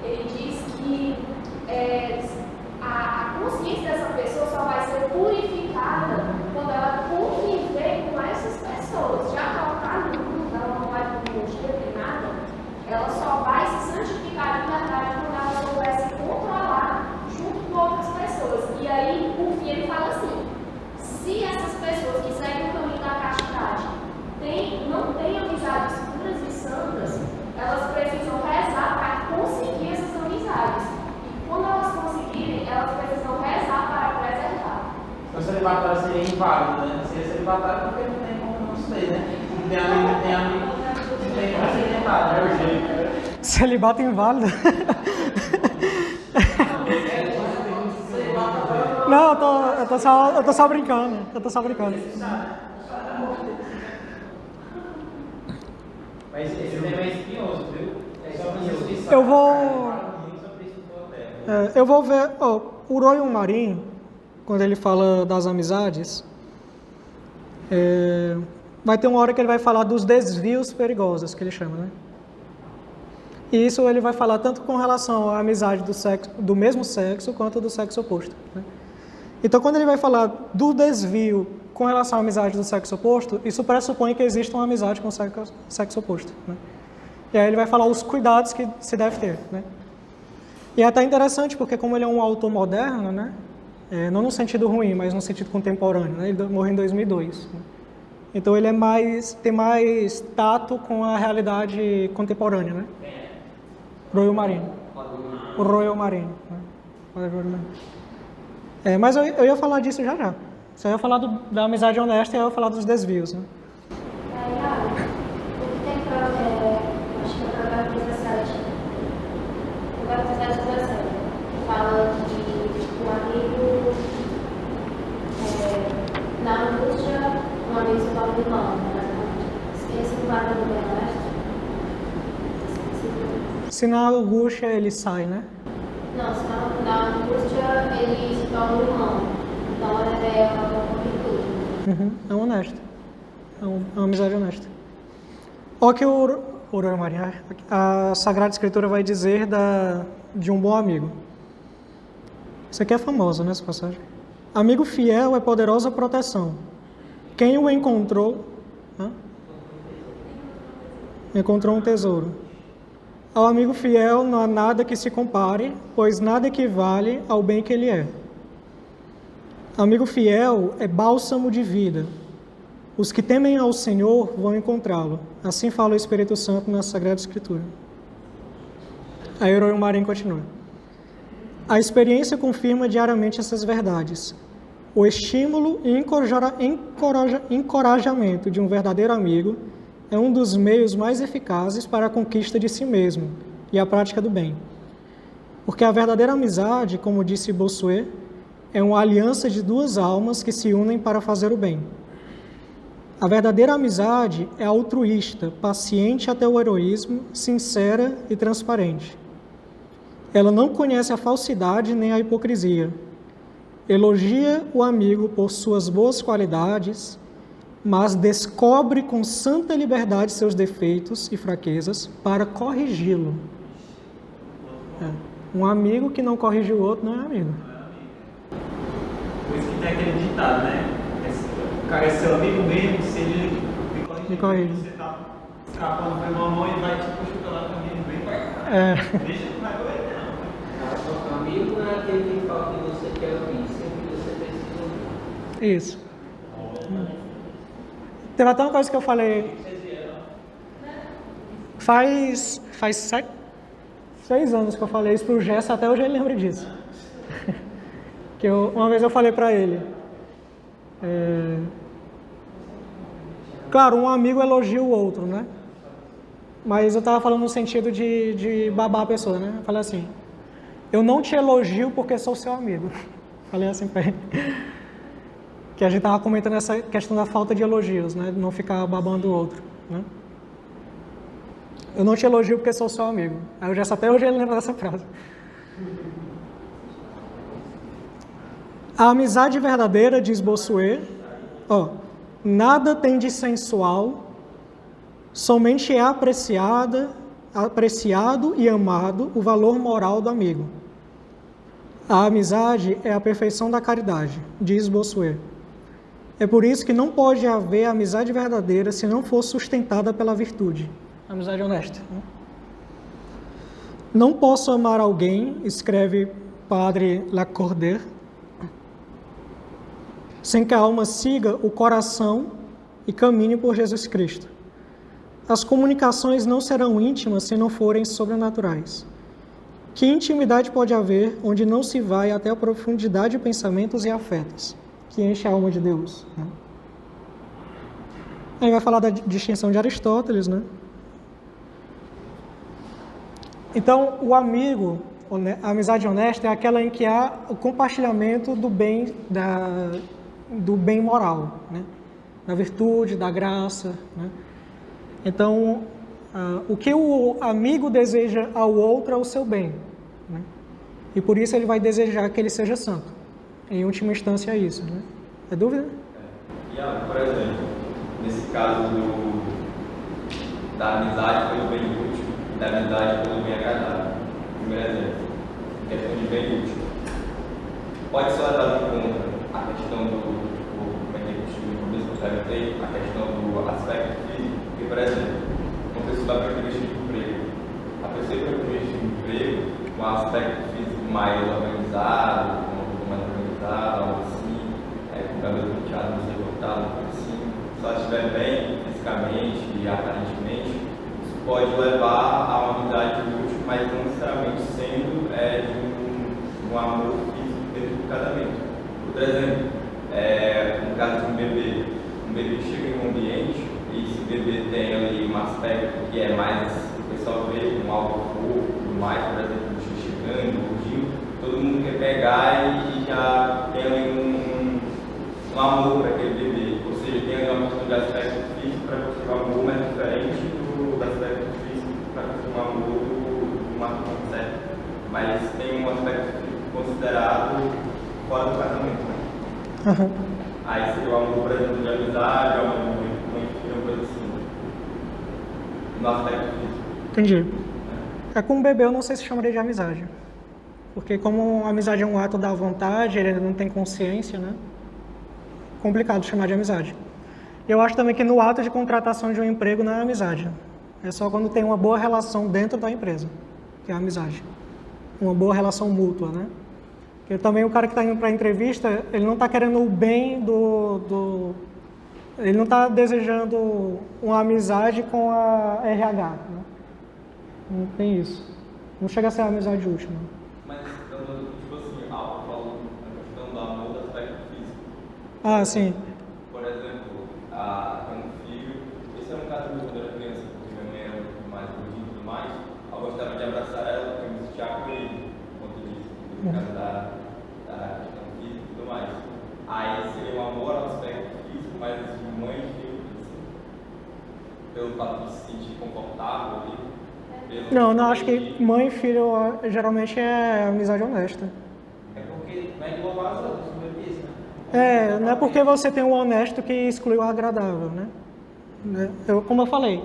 Ele diz que a consciência dessa pessoa só vai ser purificada quando ela conviver com essas pessoas. Já que ela está no mundo, ela não vai conviver nada, ela só vai se santificar de verdade quando ela souber se controlar junto com outras pessoas. E aí, por fim, ele fala assim: se essas pessoas que seguem o caminho da castidade não têm amizades puras e santas, elas precisam rezar para conseguir essas amizades. E quando elas conseguirem, elas precisam rezar para preservar. O celibatário seria inválido, né? Seria celibatário porque não tem como não ser, né? Não tem amigo, não tem como ser tentado, é urgente. Celibato inválido. Não, eu tô só brincando. Mas esse tema é espinhoso, viu? É espinhoso. Eu vou ver, o Royal Marin, quando ele fala das amizades, vai ter uma hora que ele vai falar dos desvios perigosos, que ele chama, né? E isso ele vai falar tanto com relação à amizade do mesmo sexo, quanto do sexo oposto, né? Então, quando ele vai falar do desvio com relação à amizade do sexo oposto, isso pressupõe que existe uma amizade com o sexo oposto, né? E aí ele vai falar os cuidados que se deve ter, né? E é até interessante, porque como ele é um autor moderno, né? Não no sentido ruim, mas no sentido contemporâneo, né? Ele morreu em 2002. Né? Então ele tem mais tato com a realidade contemporânea, né? Royal Marin. O Royal Marin. Né? Mas eu ia falar disso já. Só ia falar da amizade honesta e eu ia falar dos desvios, né? Acho que é o programa 17. O programa 17 fala de um amigo na angústia, um amigo se torna irmão. Esse não vai do bem honesto? Se na angústia ele sai, né? Não, se na angústia ele se torna um irmão. Então é uma virtude. É honesto. É uma amizade honesta. Olha que a Sagrada Escritura vai dizer de um bom amigo. Isso aqui é famoso, né, essa passagem? Amigo fiel é poderosa proteção. Quem o encontrou, encontrou um tesouro. Ao amigo fiel não há nada que se compare, pois nada equivale ao bem que ele é. Amigo fiel é bálsamo de vida. Os que temem ao Senhor vão encontrá-lo. Assim fala o Espírito Santo na Sagrada Escritura. Aí o Marinho continua. A experiência confirma diariamente essas verdades. O estímulo e encorajamento de um verdadeiro amigo é um dos meios mais eficazes para a conquista de si mesmo e a prática do bem. Porque a verdadeira amizade, como disse Bossuet, é uma aliança de duas almas que se unem para fazer o bem. A verdadeira amizade é altruísta, paciente até o heroísmo, sincera e transparente. Ela não conhece a falsidade nem a hipocrisia. Elogia o amigo por suas boas qualidades, mas descobre com santa liberdade seus defeitos e fraquezas para corrigi-lo. Um amigo que não corrige o outro não é amigo. Por isso que tem aquele ditado, né? O cara é seu amigo mesmo, se ele me corrige, você tá escapando pra mamão e vai te puxar lá também, bem pra cá. Deixa que não vai doer, não. Amigo não é aquele que fala que você quer ouvir, sempre que você precisa ouvir. Isso. Teve até uma coisa que eu falei. Faz 6 anos que eu falei isso pro Gesso, até hoje ele lembra disso. Uma vez eu falei para ele. Claro, um amigo elogia o outro, né? Mas eu estava falando no sentido de babar a pessoa, né? Eu falei assim, eu não te elogio porque sou seu amigo. Falei assim para ele. Que a gente estava comentando essa questão da falta de elogios, né? De não ficar babando o outro, né? Eu não te elogio porque sou seu amigo. Aí eu já até hoje ele lembra dessa frase. A amizade verdadeira, diz Bossuet, nada tem de sensual Somente é apreciado e amado o valor moral do amigo. A amizade é a perfeição da caridade, diz Bossuet. É por isso que não pode haver amizade verdadeira se não for sustentada pela virtude. Amizade honesta. Não posso amar alguém, escreve Padre Lacordaire, sem que a alma siga o coração e caminhe por Jesus Cristo. As comunicações não serão íntimas se não forem sobrenaturais. Que intimidade pode haver onde não se vai até a profundidade de pensamentos e afetos, que enche a alma de Deus? Né? Aí vai falar da distinção de Aristóteles, né? Então, o amigo, a amizade honesta é aquela em que há o compartilhamento do bem, do bem moral, né? Da virtude, da graça, né? Então, o que o amigo deseja ao outro é o seu bem, né? E por isso ele vai desejar que ele seja santo. Em última instância é isso, né? É dúvida? E, por exemplo, nesse caso da amizade pelo bem útil e da amizade pelo bem agradável. Primeiro exemplo, questão de bem útil. Pode ser levado em conta a questão como é que no começo do perguntei, a questão do aspecto físico, porque, por exemplo, uma pessoa vai para a entrevista de emprego. A pessoa vai para a entrevista de emprego com um aspecto físico mais organizado, com uma roupa mais organizada, algo assim, com o cabelo penteado, não sei, cortado, algo assim. Se ela estiver bem fisicamente e aparentemente, isso pode levar a uma amizade útil, mas não necessariamente sendo de um amor físico dentro do casamento. Por exemplo, no caso de um bebê chega em um ambiente e se o bebê tem ali um aspecto que é mais, o pessoal vê com algo fofo, tudo mais, por exemplo, um chegando, gordinho, todo mundo quer pegar e já tem ali um amor para aquele bebê. Ou seja, tem ali uma questão de aspecto físico para construir um amor mais diferente do aspecto físico para construir um amor do matrimônio certo. Mas tem um aspecto físico considerado fora do casamento, né? Uhum. Aí seria o amor, por exemplo, de amizade, o amor de uma filha, coisa assim. No aspecto físico. Entendi. Com um bebê eu não sei se chamaria de amizade. Porque como a amizade é um ato da vontade, ele não tem consciência, né? Complicado chamar de amizade. Eu acho também que no ato de contratação de um emprego não é amizade. É só quando tem uma boa relação dentro da empresa, que é a amizade. Uma boa relação mútua, né? Porque também o cara que está indo para a entrevista, ele não está querendo o bem ele não está desejando uma amizade com a RH, né? Não tem isso. Não chega a ser a amizade última. Mas, tipo assim, a questão do amor do aspecto físico. Ah, sim. Por exemplo, tem um filho, esse era um caso meu quando eu era criança, porque minha mãe era mais gordinha e tudo mais, eu gostava de abraçar ela, porque eu me sentia acolhido, quanto disso, por causa da questão física e tudo mais. Aí seria um amor ao aspecto físico, mas de mãe e filho, assim, pelo fato de se sentir confortável ali. Não, acho que mãe e filho geralmente é amizade honesta. É porque vai englobar as outras, como eu disse, né? Não é porque você tem um honesto que exclui o agradável, né? Como eu falei,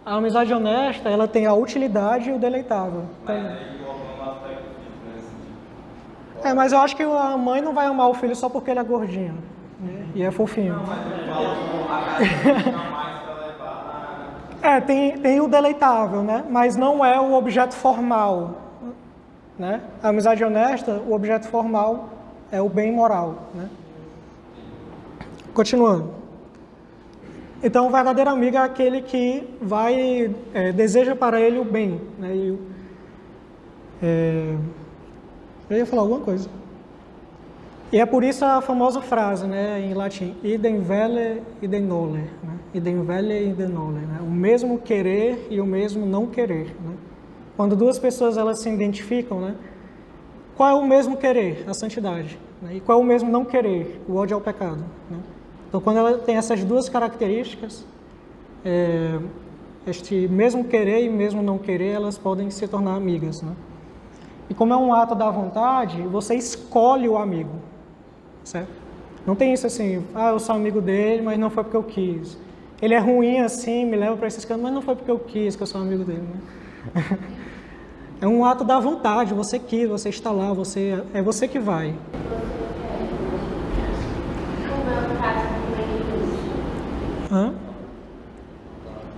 a amizade honesta, ela tem a utilidade e o deleitável. Mas aí engloba um aspecto físico nesse sentido. Mas eu acho que a mãe não vai amar o filho só porque ele é gordinho, né? E é fofinho. Não, mas eu falo com a casa mais para levar tem o deleitável, né? Mas não é o objeto formal, né? A amizade honesta, o objeto formal é o bem moral, né? Continuando. Então, o verdadeiro amigo é aquele que deseja para ele o bem, né? Eu ia falar alguma coisa. E é por isso a famosa frase, né, em latim, idem velle, idem nole, né? Idem velle, idem nole, né? O mesmo querer e o mesmo não querer, né? Quando duas pessoas elas se identificam, né? Qual é o mesmo querer? A santidade. Né? E qual é o mesmo não querer? O ódio ao pecado. Né? Então, quando ela tem essas duas características, este mesmo querer e mesmo não querer, elas podem se tornar amigas, né? E como é um ato da vontade, você escolhe o amigo, certo? Não tem isso assim, eu sou amigo dele, mas não foi porque eu quis. ele é ruim assim, me leva para esses cantos, mas não foi porque eu quis, que eu sou amigo dele, né? É um ato da vontade, você quis, você está lá, é você que vai. Hã?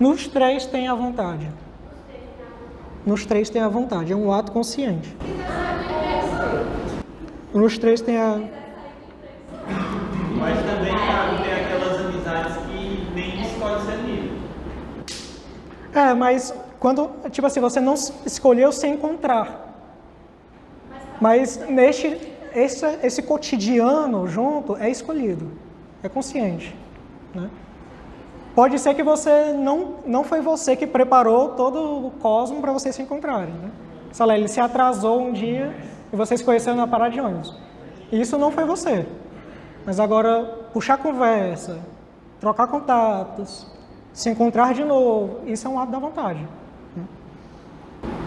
Nos três tem a vontade. Nos três tem a vontade, é um ato consciente. Nos três tem a... Mas também, Thiago, tem aquelas amizades que nem escolhe ser amigo. Mas quando, tipo assim, você não escolheu se encontrar. Mas esse cotidiano junto é escolhido, é consciente, né? Pode ser que você não foi você que preparou todo o cosmo para vocês se encontrarem, né? Sei lá, ele se atrasou um dia e vocês se conheceram na parada de ônibus. Isso não foi você. Mas agora, puxar conversa, trocar contatos, se encontrar de novo, isso é um ato da vontade.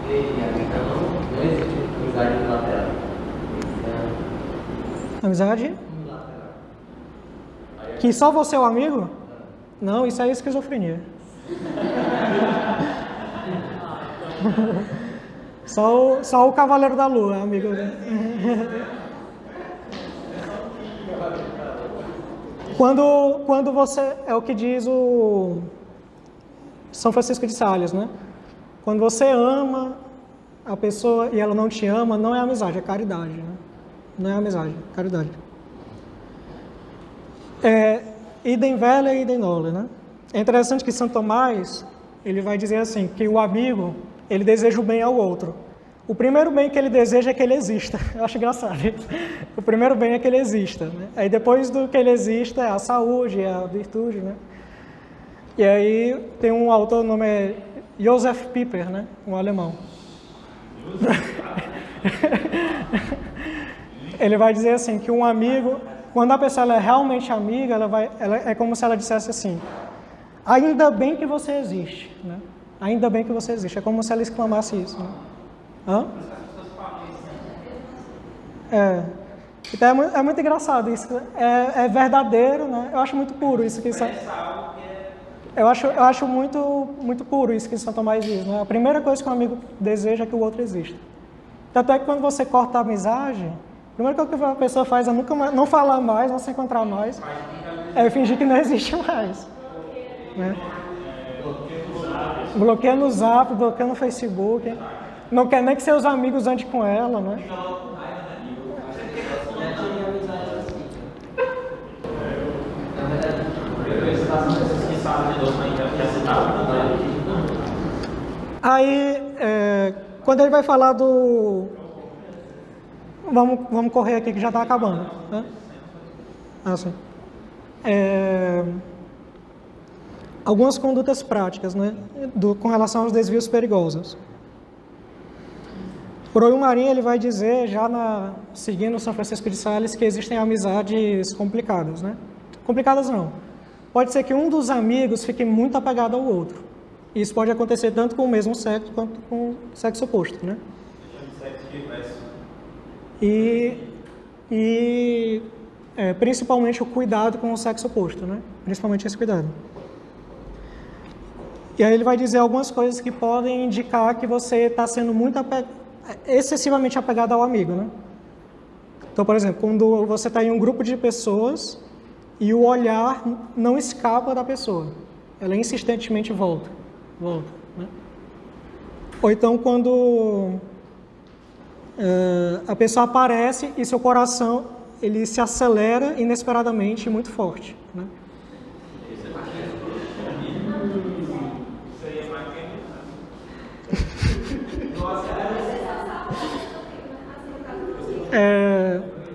E então, não existe amizade unilateral. Amizade? Que só você é o amigo? Não, isso é esquizofrenia. Só o Cavaleiro da Lua, amigo. Quando você... É o que diz o São Francisco de Sales, né? Quando você ama a pessoa e ela não te ama, não é amizade, é caridade, né? Não é amizade, é caridade. Idem vele e idem nole, né? É interessante que São Tomás, ele vai dizer assim, que o amigo, ele deseja o bem ao outro. O primeiro bem que ele deseja é que ele exista. Eu acho engraçado isso. O primeiro bem é que ele exista, né? Aí depois do que ele exista é a saúde, é a virtude, né? E aí tem um autor, o nome é Josef Pieper, né? Um alemão. Ele vai dizer assim, que um amigo, quando a pessoa ela é realmente amiga, ela é como se ela dissesse assim, ainda bem que você existe, né? Ainda bem que você existe. É como se ela exclamasse isso, né? Hã? Então é muito engraçado isso. É verdadeiro, né? Eu acho muito puro isso que eu acho muito puro isso que São Tomás diz, né? A primeira coisa que um amigo deseja é que o outro exista. Tanto é que quando você corta a amizade, a primeira coisa que a pessoa faz é não falar mais, não se encontrar mais, é fingir que não existe mais, né? Bloqueia no Zap, bloqueia no Facebook. Não quer nem que seus amigos andem com ela, né? Aí, quando ele vai falar do... Vamos correr aqui que já está acabando, né? Assim. Algumas condutas práticas, né? Com relação aos desvios perigosos. Por Marinho ele vai dizer, seguindo São Francisco de Sales, que existem amizades complicadas, né? Complicadas não. Pode ser que um dos amigos fique muito apegado ao outro. Isso pode acontecer tanto com o mesmo sexo quanto com o sexo oposto, né? E principalmente o cuidado com o sexo oposto, né? Principalmente esse cuidado. E aí ele vai dizer algumas coisas que podem indicar que você está sendo excessivamente apegado ao amigo, né? Então, por exemplo, quando você está em um grupo de pessoas e o olhar não escapa da pessoa, ela insistentemente volta, né? Ou então quando a pessoa aparece e seu coração ele se acelera inesperadamente muito forte, né?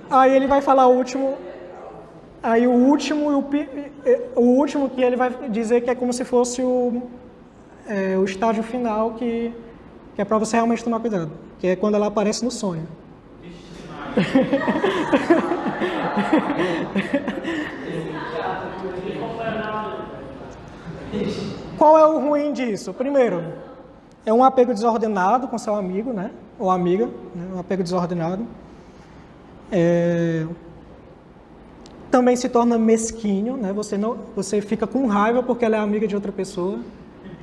Aí ele vai falar o último que ele vai dizer que é como se fosse o estágio final que é para você realmente tomar cuidado, que é quando ela aparece no sonho. Qual é o ruim disso? Primeiro, é um apego desordenado com seu amigo, né? Ou amiga, né? Um apego desordenado. também se torna mesquinho, né? Você fica com raiva porque ela é amiga de outra pessoa,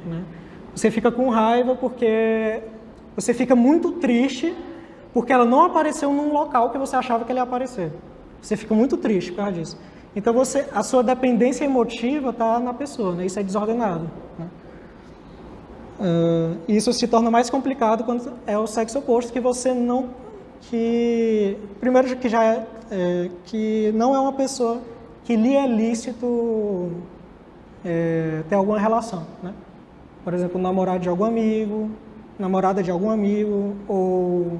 né? Você fica com raiva porque você fica muito triste porque ela não apareceu num local que você achava que ela ia aparecer. Você fica muito triste por causa disso. Então a sua dependência emotiva está na pessoa, né? Isso é desordenado, né? Isso se torna mais complicado quando é o sexo oposto, que você não, primeiro que já que não é uma pessoa que lhe é lícito ter alguma relação, né? Por exemplo, namorado de algum amigo, namorada de algum amigo, ou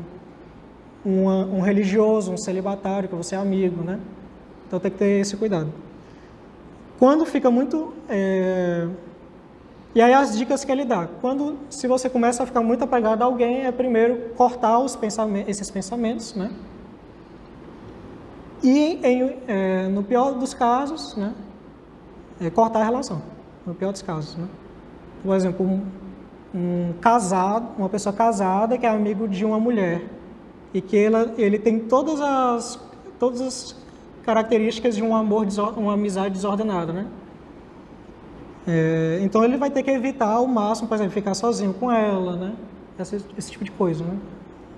um religioso, um celibatário, que você é amigo, né? Então tem que ter esse cuidado. Quando fica muito... E aí as dicas que ele dá. Se você começa a ficar muito apegado a alguém, é primeiro cortar esses pensamentos, né? E no pior dos casos, né? Cortar a relação. No pior dos casos, né? Por exemplo, uma pessoa casada que é amigo de uma mulher e que ele tem todas as características de um amor, uma amizade desordenada, né? Então ele vai ter que evitar ao máximo, por exemplo, ficar sozinho com ela, né? Esse tipo de coisa, né?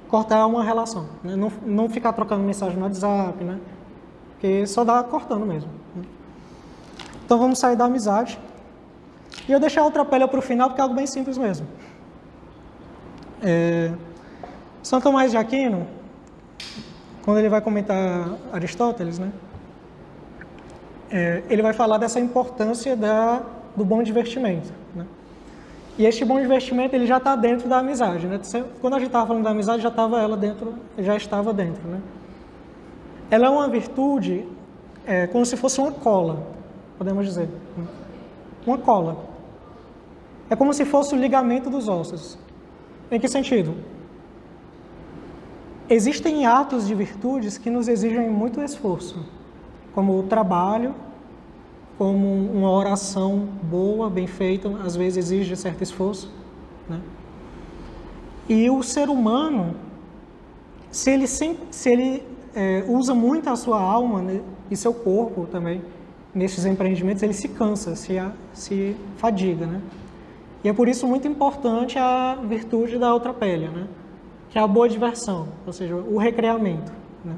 Cortar uma relação, né? Não ficar trocando mensagem no WhatsApp, né? Porque só dá cortando mesmo, né? Então vamos sair da amizade. E eu deixei a outra pele para o final porque é algo bem simples mesmo. São Tomás de Aquino, quando ele vai comentar Aristóteles, né? Ele vai falar dessa importância do bom divertimento, né? E este bom divertimento ele já está dentro da amizade, né? Quando a gente estava falando da amizade, já estava dentro, né? Ela é uma virtude como se fosse uma cola, podemos dizer, né? Uma cola. É como se fosse o ligamento dos ossos. Em que sentido? Existem atos de virtudes que nos exigem muito esforço, como o trabalho, como uma oração boa, bem feita, às vezes exige certo esforço, né? E o ser humano, se ele usa muito a sua alma, né, e seu corpo também, nesses empreendimentos, ele se cansa, se fadiga, né? E é por isso muito importante a virtude da outra pele, né? Que é a boa diversão, ou seja, o recreamento, né?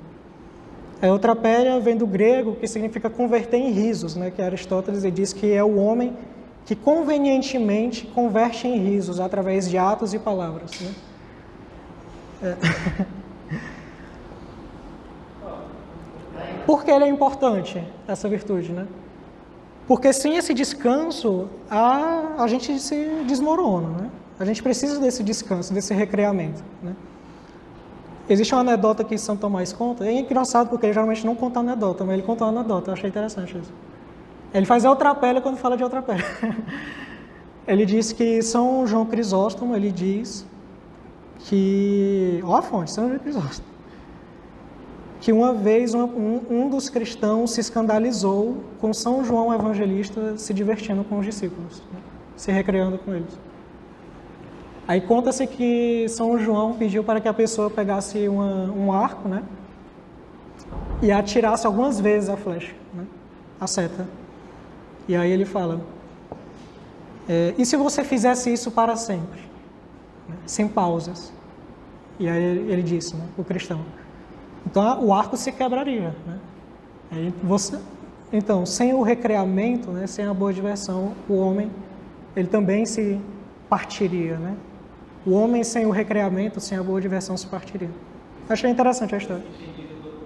A outra pele vem do grego, que significa converter em risos, né? Que Aristóteles diz que é o homem que convenientemente converte em risos através de atos e palavras, né? Por que ele é importante, essa virtude, né? Porque sem esse descanso, a gente se desmorona, né? A gente precisa desse descanso, desse recreamento, né? Existe uma anedota que São Tomás conta, é engraçado porque ele geralmente não conta anedota, mas ele conta uma anedota, eu achei interessante isso. Ele faz a outra pele quando fala de outra pele. Ele diz que São João Crisóstomo, ele diz que... Ó a fonte, São João Crisóstomo. Que uma vez um dos cristãos se escandalizou com São João Evangelista se divertindo com os discípulos, né? Se recreando com eles. Aí conta-se que São João pediu para que a pessoa pegasse um arco, né? E atirasse algumas vezes a flecha, né? A seta. E aí ele fala, e se você fizesse isso para sempre? Né? Sem pausas. E aí ele disse, né? O cristão. Então o arco se quebraria, né? Aí então, sem o recreamento, né? Sem a boa diversão, o homem ele também se partiria, né? O homem sem o recreamento, sem a boa diversão, se partiria. Achei interessante a história.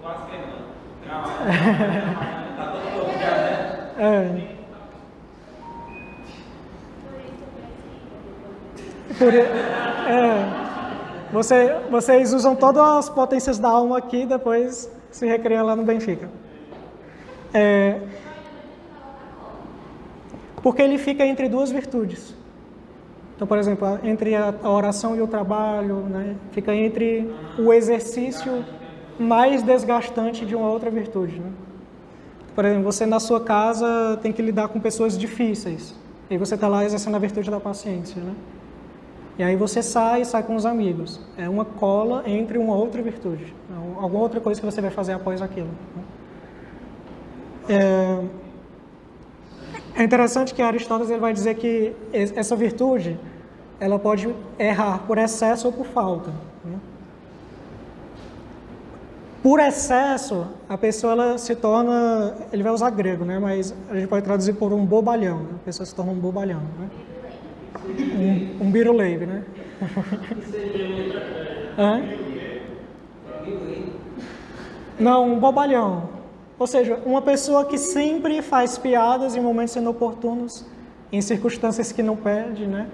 Quase quebrando. Tá todo mundo já, né? Vocês usam todas as potências da alma aqui e depois se recreiam lá no Benfica. Porque ele fica entre duas virtudes. Então, por exemplo, entre a oração e o trabalho, né? Fica entre o exercício mais desgastante de uma outra virtude, né? Por exemplo, você na sua casa tem que lidar com pessoas difíceis. E você está lá exercendo a virtude da paciência, né? E aí você sai com os amigos. É uma cola entre uma outra virtude. Alguma outra coisa que você vai fazer após aquilo, né? É interessante que Aristóteles ele vai dizer que essa virtude ela pode errar por excesso ou por falta, né? Por excesso, a pessoa ela se torna, ele vai usar grego, né? Mas a gente pode traduzir por um bobalhão, né? A pessoa se torna um bobalhão, né? Um biruleibe, né? Não, um bobalhão. Ou seja, uma pessoa que sempre faz piadas em momentos inoportunos, em circunstâncias que não pede, né?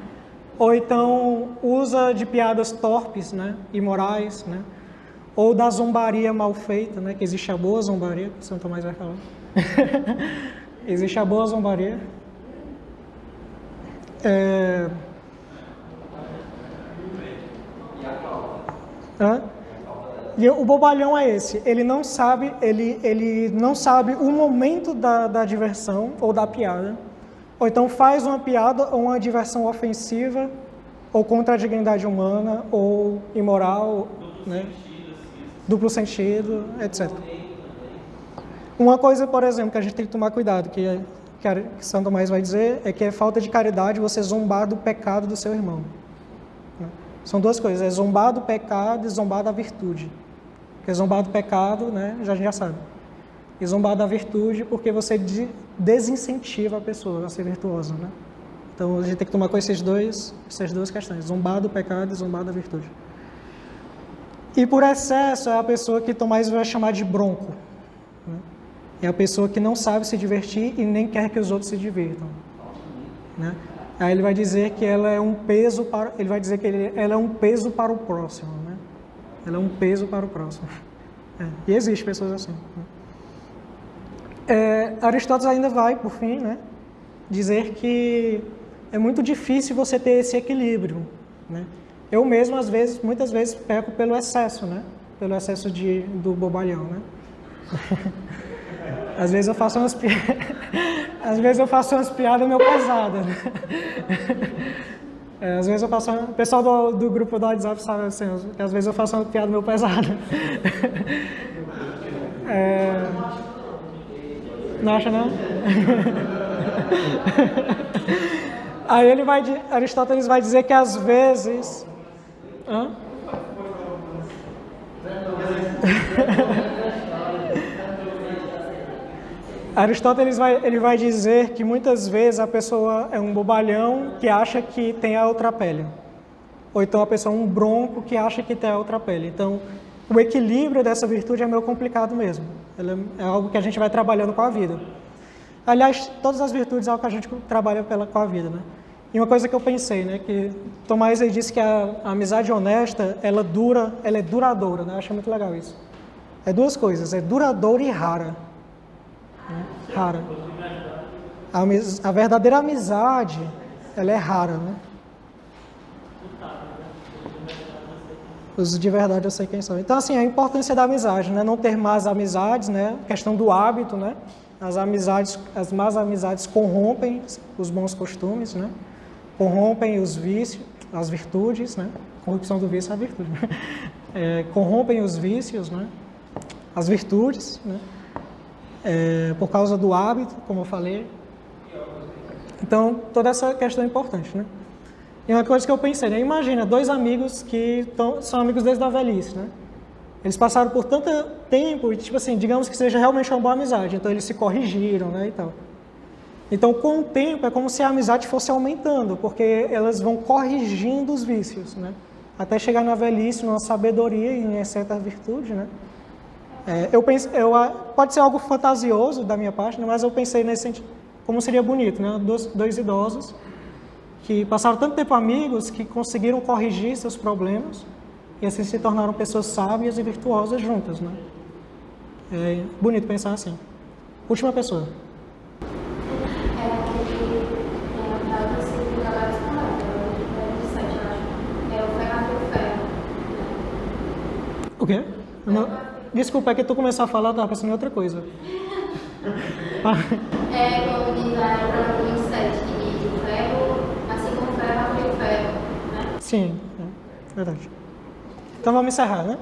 Ou então usa de piadas torpes, né? Imorais, né? Ou da zombaria mal feita, né? Que existe a boa zombaria, que o São Tomás vai falar. Existe a boa zombaria. E o bobalhão é esse, ele não sabe o momento da diversão ou da piada, ou então faz uma piada ou uma diversão ofensiva, ou contra a dignidade humana, ou imoral, né? Duplo sentido, etc. Uma coisa, por exemplo, que a gente tem que tomar cuidado, que São Tomás vai dizer, é que é falta de caridade você zombar do pecado do seu irmão. São duas coisas, é zombar do pecado e zombar da virtude. Porque zombar do pecado, né, a gente já sabe. E zombar da virtude porque você desincentiva a pessoa a ser virtuosa, né? Então a gente tem que tomar com essas duas questões, zombar do pecado e zombar da virtude. E por excesso é a pessoa que Tomás vai chamar de bronco, né? É a pessoa que não sabe se divertir e nem quer que os outros se divirtam, né? Aí ele vai dizer que ela é um peso para, ela é um peso para o próximo, né? Ela é um peso para o próximo. E existem pessoas assim, né? Aristóteles ainda vai, por fim, né, dizer que é muito difícil você ter esse equilíbrio, né? Eu mesmo, muitas vezes, peco pelo excesso, né? Pelo excesso do bobalhão, né? Às vezes eu faço umas piadas meio pesadas, né? Às vezes eu faço... O pessoal do grupo do WhatsApp sabe assim, que às vezes eu faço uma piada meio pesada. Não acha, não? Aí Aristóteles vai dizer que às vezes... Aristóteles vai dizer que muitas vezes a pessoa é um bobalhão que acha que tem a outra pele. Ou então a pessoa é um bronco que acha que tem a outra pele. Então, o equilíbrio dessa virtude é meio complicado mesmo. É algo que a gente vai trabalhando com a vida. Aliás, todas as virtudes é algo que a gente trabalha com a vida, né? E uma coisa que eu pensei, né, que Tomás ele disse que a amizade honesta, ela é duradoura, né? Eu acho muito legal isso. É duas coisas, é duradoura e rara. Né? Rara. A verdadeira amizade, ela é rara, né? Os de verdade eu sei quem são. Então, assim, a importância da amizade, né? Não ter más amizades, né? Questão do hábito, né? As más amizades corrompem os bons costumes, né? Corrompem os vícios, as virtudes, né? Corrupção do vício é a virtude, né? Corrompem os vícios, né? As virtudes, né? Por causa do hábito, como eu falei. Então, toda essa questão é importante, né? E uma coisa que eu pensei, né? Imagina, dois amigos que são amigos desde a velhice, né? Eles passaram por tanto tempo e, tipo assim, digamos que seja realmente uma boa amizade. Então, eles se corrigiram, né, e tal. Então, com o tempo, é como se a amizade fosse aumentando, porque elas vão corrigindo os vícios, né? Até chegar na velhice, numa sabedoria e em certa virtude, né? Pode ser algo fantasioso da minha parte, né? Mas eu pensei nesse sentido, como seria bonito, né? Dois idosos que passaram tanto tempo amigos que conseguiram corrigir seus problemas e assim se tornaram pessoas sábias e virtuosas juntas, né? É bonito pensar assim. Última pessoa. O quê? Desculpa, é que tu começou a falar, eu estava pensando em outra coisa. Como diz lá no 27, que o ferro, assim como o ferro, abre o ferro, né? Sim, verdade. Então vamos encerrar, né?